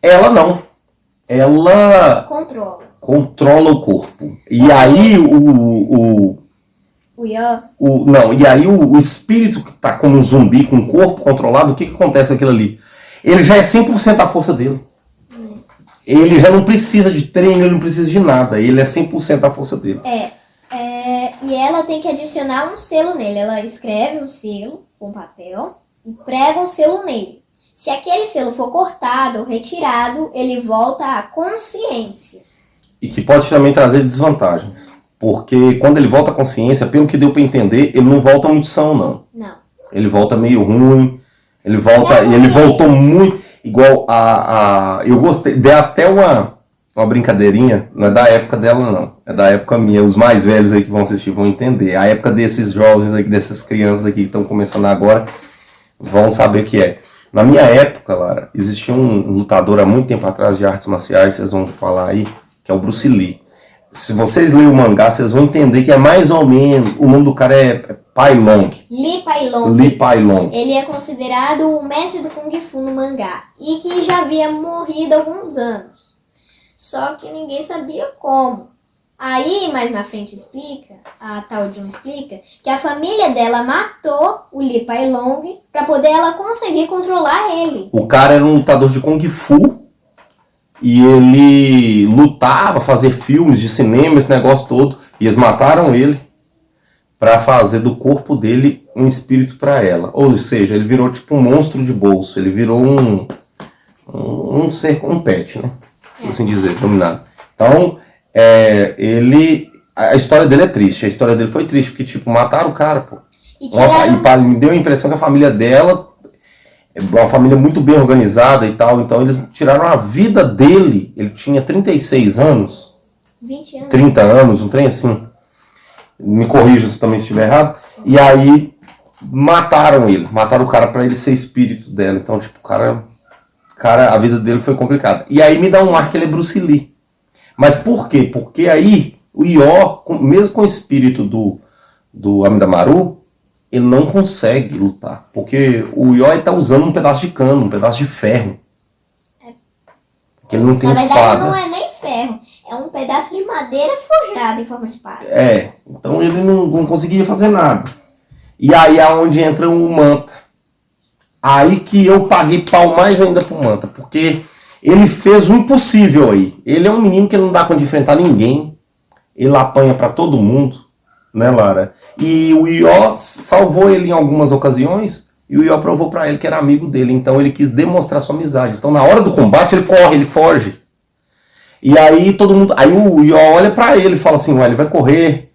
ela não. Ela controla o corpo. E aí o espírito que está como um zumbi, com o corpo controlado, o que acontece com aquilo ali? Ele já é 100% a força dele. Ele já não precisa de treino, ele não precisa de nada. Ele é 100% a força dele. E ela tem que adicionar um selo nele. Ela escreve um selo com papel e prega um selo nele. Se aquele selo for cortado ou retirado, ele volta à consciência. E que pode também trazer desvantagens. Porque quando ele volta à consciência, pelo que deu para entender, ele não volta muito são, não. Não. Ele volta meio ruim. Ele volta, e ele voltou muito, igual eu gostei, dei até uma brincadeirinha, não é da época dela não, é da época minha, os mais velhos aí que vão assistir vão entender, a época desses jovens aqui, dessas crianças aqui que estão começando agora, vão saber o que é. Na minha época, Lara, existia um lutador há muito tempo atrás de artes marciais, vocês vão falar aí, que é o Bruce Lee. Se vocês lerem o mangá, vocês vão entender que é mais ou menos, o nome do cara é Pai Long. Lee Pai Long. Lee Pai Long. Ele é considerado o mestre do Kung Fu no mangá e que já havia morrido há alguns anos. Só que ninguém sabia como. Aí, mais na frente explica, a tal Jun explica, que a família dela matou o Lee Pai Long para poder ela conseguir controlar ele. O cara era um lutador de Kung Fu e ele lutava, fazia filmes de cinema, esse negócio todo, e eles mataram ele para fazer do corpo dele um espírito para ela. Ou seja, ele virou tipo um monstro de bolso, ele virou um ser, um pet, né? Por assim dizer, dominado. Então, a história dele é triste, a história dele foi triste, porque tipo, mataram o cara, pô. E me deu a impressão que a família dela é uma família muito bem organizada e tal, então eles tiraram a vida dele, ele tinha 36 anos. 20 anos. 30 anos, um trem assim. Me corrija se também estiver errado. E aí mataram ele, mataram o cara pra ele ser espírito dela. Então, tipo, o cara, a vida dele foi complicada. E aí me dá um ar que ele é Bruce Lee. Mas por quê? Porque aí o Io, mesmo com o espírito do Amidamaru, ele não consegue lutar. Porque o Io está usando um pedaço de cano, um pedaço de ferro. Porque ele não tem espada. Na verdade não é nem ferro, é um pedaço de madeira forjada em forma de espada. Então ele não conseguia fazer nada. E aí é onde entra o Manta. Aí que eu paguei pau mais ainda pro Manta, porque ele fez o impossível aí. Ele é um menino que não dá conta de enfrentar ninguém. Ele apanha pra todo mundo, né, Lara? E o Io salvou ele em algumas ocasiões, e o Io provou pra ele que era amigo dele, então ele quis demonstrar sua amizade. Então na hora do combate ele corre, ele foge. E aí todo mundo, aí o Io olha pra ele e fala assim, ué, ele vai correr.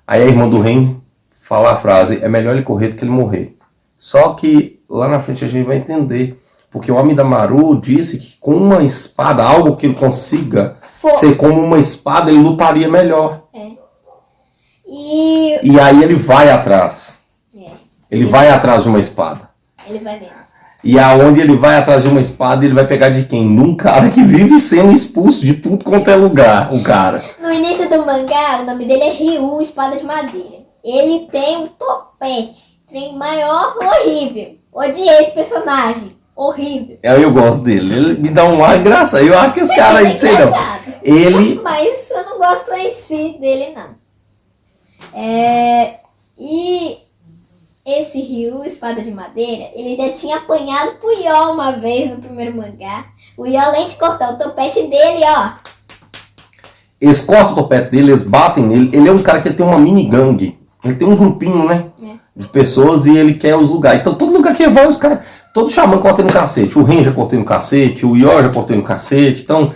Aí a irmã do Ren fala a frase, é melhor ele correr do que ele morrer. Só que lá na frente a gente vai entender, porque o Amidamaru disse que com uma espada, algo que ele consiga ser como uma espada, ele lutaria melhor. E aí ele vai atrás. Ele vai atrás de uma espada. Ele vai mesmo. E aonde ele vai atrás de uma espada, ele vai pegar de quem? Num cara que vive sendo expulso de tudo quanto é lugar, o cara. No início do mangá, o nome dele é Ryu, espada de madeira. Ele tem um topete, trem maior, horrível. Odiei esse personagem, horrível. Eu gosto dele, ele me dá um ar engraçado. Eu acho que esse cara aí, não sei não. Ele... Mas eu não gosto em si dele, não. E esse Ryu, espada de madeira, ele já tinha apanhado pro Io uma vez no primeiro mangá. O Io, além de cortar o topete dele, ó. Eles cortam o topete dele, eles batem nele. Ele é um cara que ele tem uma mini gangue. Ele tem um grupinho, né? De pessoas e ele quer os lugares. Então todo lugar que ele vai, os caras... Todo xamã corta no cacete. O Ren já cortou no cacete, o Io já cortou no cacete. Então,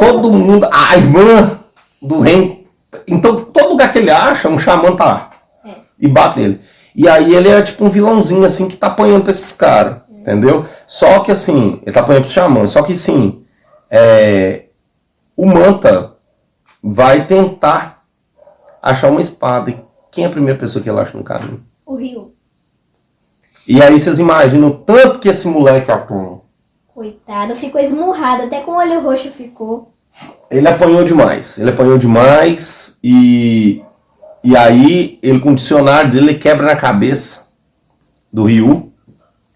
todo mundo... A irmã do Ren... Então, todo lugar que ele acha, um xamã tá lá. E bate nele. E aí ele é tipo um vilãozinho, assim, que tá apanhando pra esses caras. Entendeu? Só que, assim, ele tá apanhando pro xamã. Só que, sim, o Manta vai tentar achar uma espada. E quem é a primeira pessoa que ele acha no caminho? O Ryu. E aí vocês imaginam o tanto que esse moleque apanha. Coitado, ficou esmurrado. Até com o olho roxo ficou. Ele apanhou demais e aí ele com o dicionário dele ele quebra na cabeça do Ryu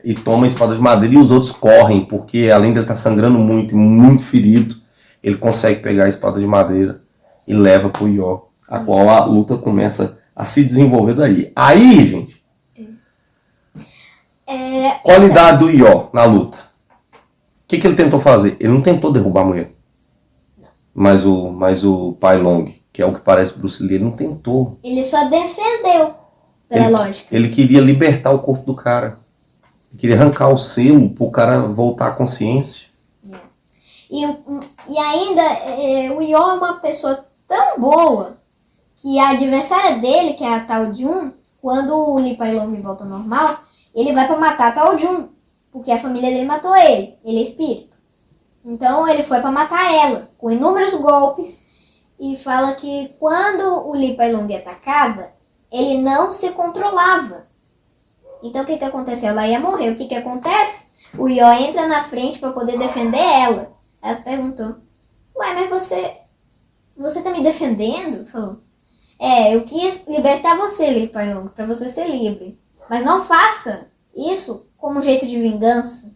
e toma a espada de madeira e os outros correm, porque além de ele estar sangrando muito e muito ferido, ele consegue pegar a espada de madeira e leva pro Io, a qual a luta começa a se desenvolver daí. Aí, gente, qualidade do Io na luta. O que ele tentou fazer? Ele não tentou derrubar a mulher. Mas o Pai Long, que é o que parece Bruce Lee, ele não tentou. Ele só defendeu, pela lógica. Ele queria libertar o corpo do cara. Ele queria arrancar o selo pro cara voltar à consciência. E ainda, o Io é uma pessoa tão boa que a adversária dele, que é a tal Jun, quando o Lee Pai Long volta ao normal, ele vai pra matar a tal Jun. porque a família dele matou ele. Ele é espírito. Então ele foi para matar ela, com inúmeros golpes. E fala que quando o Li Pai Long atacava, ele não se controlava. Então o que aconteceu? Ela ia morrer. O que acontece? O Ió entra na frente para poder defender ela. Ela perguntou: ué, mas você tá me defendendo? Falou: eu quis libertar você, Li Pai Long, para você ser livre. Mas não faça isso como um jeito de vingança.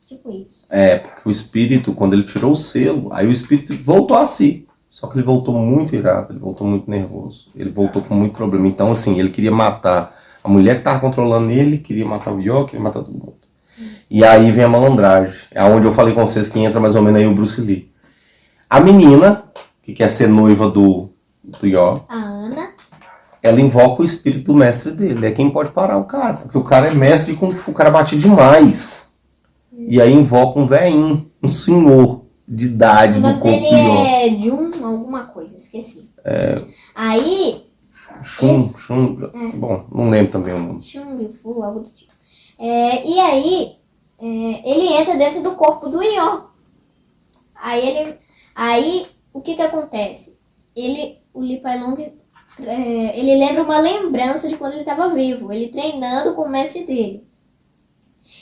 Tipo isso. Porque o espírito, quando ele tirou o selo, aí o espírito voltou a si. Só que ele voltou muito irado, ele voltou muito nervoso. Ele voltou com muito problema. Então, assim, ele queria matar a mulher que estava controlando ele, queria matar o Ió, queria matar todo mundo. E aí vem a malandragem. É onde eu falei com vocês que entra mais ou menos aí o Bruce Lee. A menina, que quer ser noiva do Ió, A Ana. ela invoca o espírito do mestre dele. É quem pode parar o cara. Porque o cara é mestre e Kung Fu, o cara bate demais. E aí invoca um velhinho, um senhor de idade O do nome corpo dele do Ió. é Jun alguma coisa, esqueci. Aí, Bom, não lembro também o nome. Chung Fu, algo do tipo. E aí, ele entra dentro do corpo do Ió. Aí o que acontece? O Li Pai Long, ele lembra uma lembrança de quando ele estava vivo, ele treinando com o mestre dele.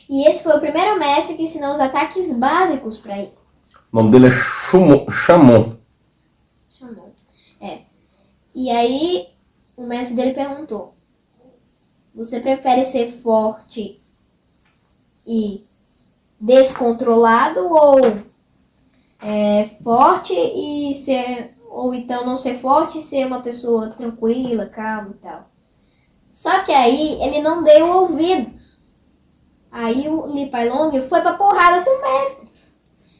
E esse foi o primeiro mestre que ensinou os ataques básicos para ele. O nome dele é Chamon. E aí, o mestre dele perguntou: você prefere ser forte e descontrolado ou forte e ser, ou então não ser forte e ser uma pessoa tranquila, calma e tal? Só que aí ele não deu ouvidos. Aí o Li Pai Long foi pra porrada com o mestre.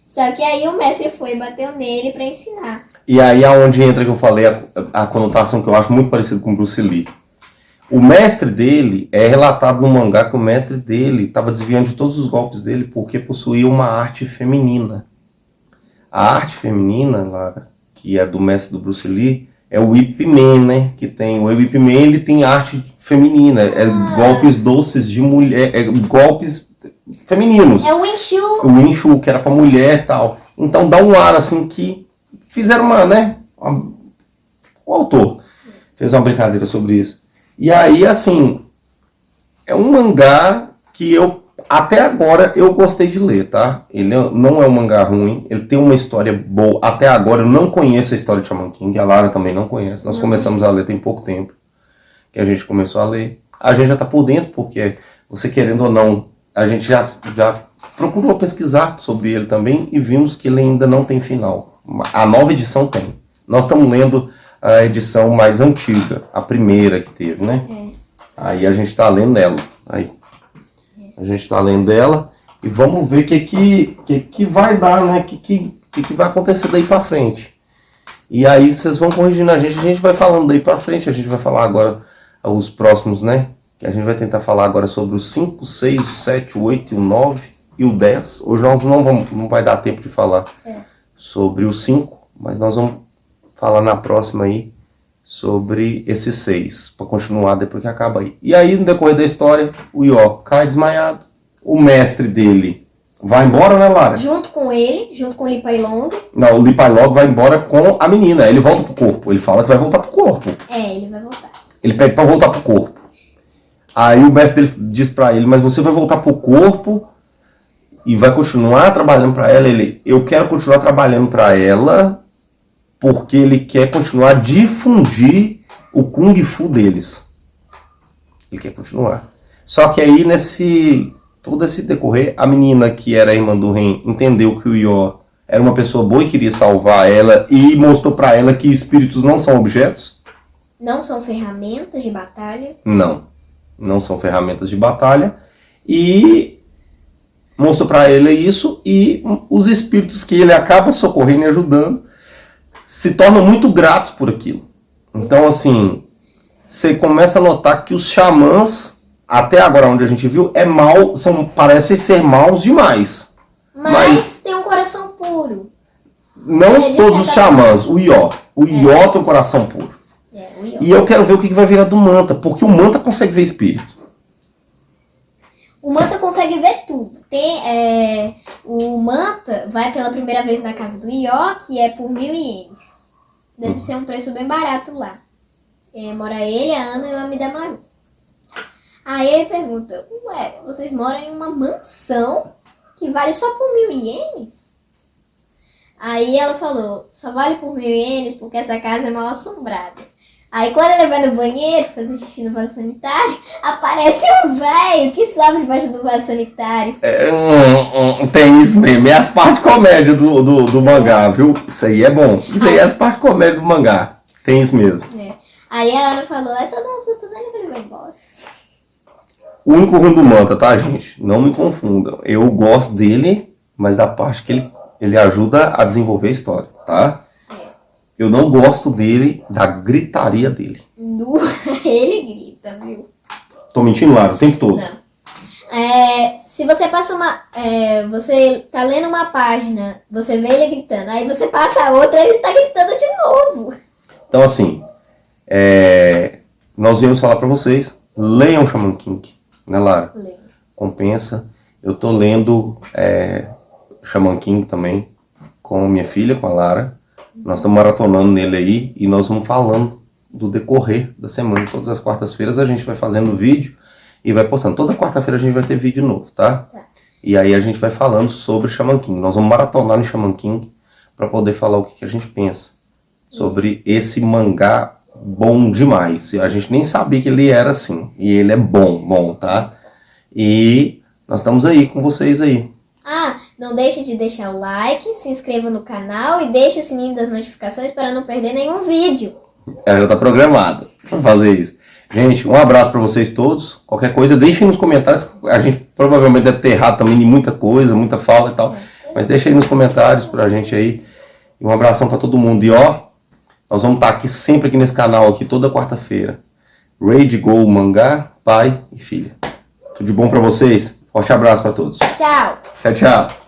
Só que aí o mestre foi e bateu nele pra ensinar. E aí é onde entra que eu falei a conotação que eu acho muito parecido com o Bruce Lee. O mestre dele, é relatado no mangá que o mestre dele estava desviando de todos os golpes dele porque possuía uma arte feminina. A arte feminina, Lara, que é do mestre do Bruce Lee, é o Ip Man, né? Que tem, o Ip Man, ele tem arte feminina, golpes doces de mulher, golpes femininos. É o Wing Chun. O Wing Chun, que era pra mulher e tal. Então dá um ar assim que fizeram o autor fez uma brincadeira sobre isso. E aí, assim, é um mangá que até agora, eu gostei de ler, tá? Ele não é um mangá ruim, ele tem uma história boa. Até agora, eu não conheço a história de Shaman King, a Lara também não conhece. Nós começamos a ler tem pouco tempo que a gente começou a ler. A gente já tá por dentro, porque você querendo ou não, a gente já procurou pesquisar sobre ele também e vimos que ele ainda não tem final. A nova edição tem. Nós estamos lendo a edição mais antiga, a primeira que teve, né? Aí a gente está lendo ela. A gente está lendo ela e vamos ver o que vai dar, né? O que vai acontecer daí para frente. E aí vocês vão corrigindo a gente vai falando daí para frente. A gente vai falar agora os próximos, né? Que a gente vai tentar falar agora sobre o 5, 6, o 7, o 8 e o 9 e o 10. Hoje nós não vai dar tempo de falar sobre o 5, mas nós vamos falar na próxima aí sobre esses 6, para continuar depois que acaba aí. E aí, no decorrer da história, o Ió cai desmaiado, o mestre dele vai embora, né, Lara? Junto com ele, junto com o Li Pai Long. Não, o Li Pai Long vai embora com a menina, ele volta pro corpo, ele fala que vai voltar pro corpo. Ele vai voltar. Ele pede para voltar pro corpo. Aí o mestre dele diz para ele, mas você vai voltar pro corpo e vai continuar trabalhando para ela. Eu quero continuar trabalhando para ela porque ele quer continuar a difundir o Kung Fu deles. Ele quer continuar. Só que aí, todo esse decorrer, a menina que era a irmã do Ren entendeu que o Ió era uma pessoa boa e queria salvar ela e mostrou para ela que espíritos não são objetos. Não são ferramentas de batalha. Não são ferramentas de batalha. E mostrou para ele isso, e os espíritos que ele acaba socorrendo e ajudando se tornam muito gratos por aquilo. Então, assim, você começa a notar que os xamãs, até agora onde a gente viu, parecem ser maus demais. Mas tem um coração puro. Não todos os xamãs, o Ió. O Ió tem um coração puro. O Ió. E eu quero ver o que vai virar do Manta, porque o Manta consegue ver espírito. O Manta consegue ver tudo. O Manta vai pela primeira vez na casa do Ió, que é por 1.000 ienes. Deve ser um preço bem barato lá. Mora ele, a Ana e o Amidamaru. Aí ele pergunta, ué, vocês moram em uma mansão que vale só por 1.000 ienes? Aí ela falou, só vale por 1.000 ienes porque essa casa é mal assombrada. Aí quando ele vai no banheiro fazer xixi no vaso sanitário, aparece um velho que sobe debaixo do vaso sanitário. Tem isso mesmo, é as partes comédia do mangá, viu? Isso aí é bom. Isso aí é as partes comédia do mangá. Tem isso mesmo. Aí a Ana falou, é só dar um susto nele que ele vai embora. O único ruim do Manta, tá, gente? Não me confundam. Eu gosto dele, mas da parte que ele ajuda a desenvolver a história, tá? Eu não gosto dele, da gritaria dele. Ele grita, viu? Tô mentindo, Lara, o tempo todo. Não. Se você passa você tá lendo uma página, você vê ele gritando, aí você passa a outra, ele tá gritando de novo. Então, assim, nós viemos falar pra vocês, leiam Shaman King, né, Lara? Leio. Compensa. Eu tô lendo Shaman King também, com minha filha, com a Lara. Nós estamos maratonando nele aí e nós vamos falando do decorrer da semana. Todas as quartas-feiras a gente vai fazendo vídeo e vai postando. Toda quarta-feira a gente vai ter vídeo novo, tá? E aí a gente vai falando sobre Shaman King. Nós vamos maratonar em Shaman King para poder falar o que a gente pensa sobre esse mangá bom demais. A gente nem sabia que ele era assim. E ele é bom, tá? E nós estamos aí com vocês aí. Não deixe de deixar o like, se inscreva no canal e deixe o sininho das notificações para não perder nenhum vídeo. Já tá programado pra fazer isso. Gente, um abraço para vocês todos. Qualquer coisa, deixem nos comentários. A gente provavelmente deve ter errado também de muita coisa, muita fala e tal. Mas deixa aí nos comentários pra gente aí. E um abração para todo mundo. E nós vamos estar aqui sempre aqui nesse canal, aqui toda quarta-feira. Rage Go Mangá, pai e filha. Tudo de bom para vocês. Forte abraço para todos. Tchau. Tchau, tchau.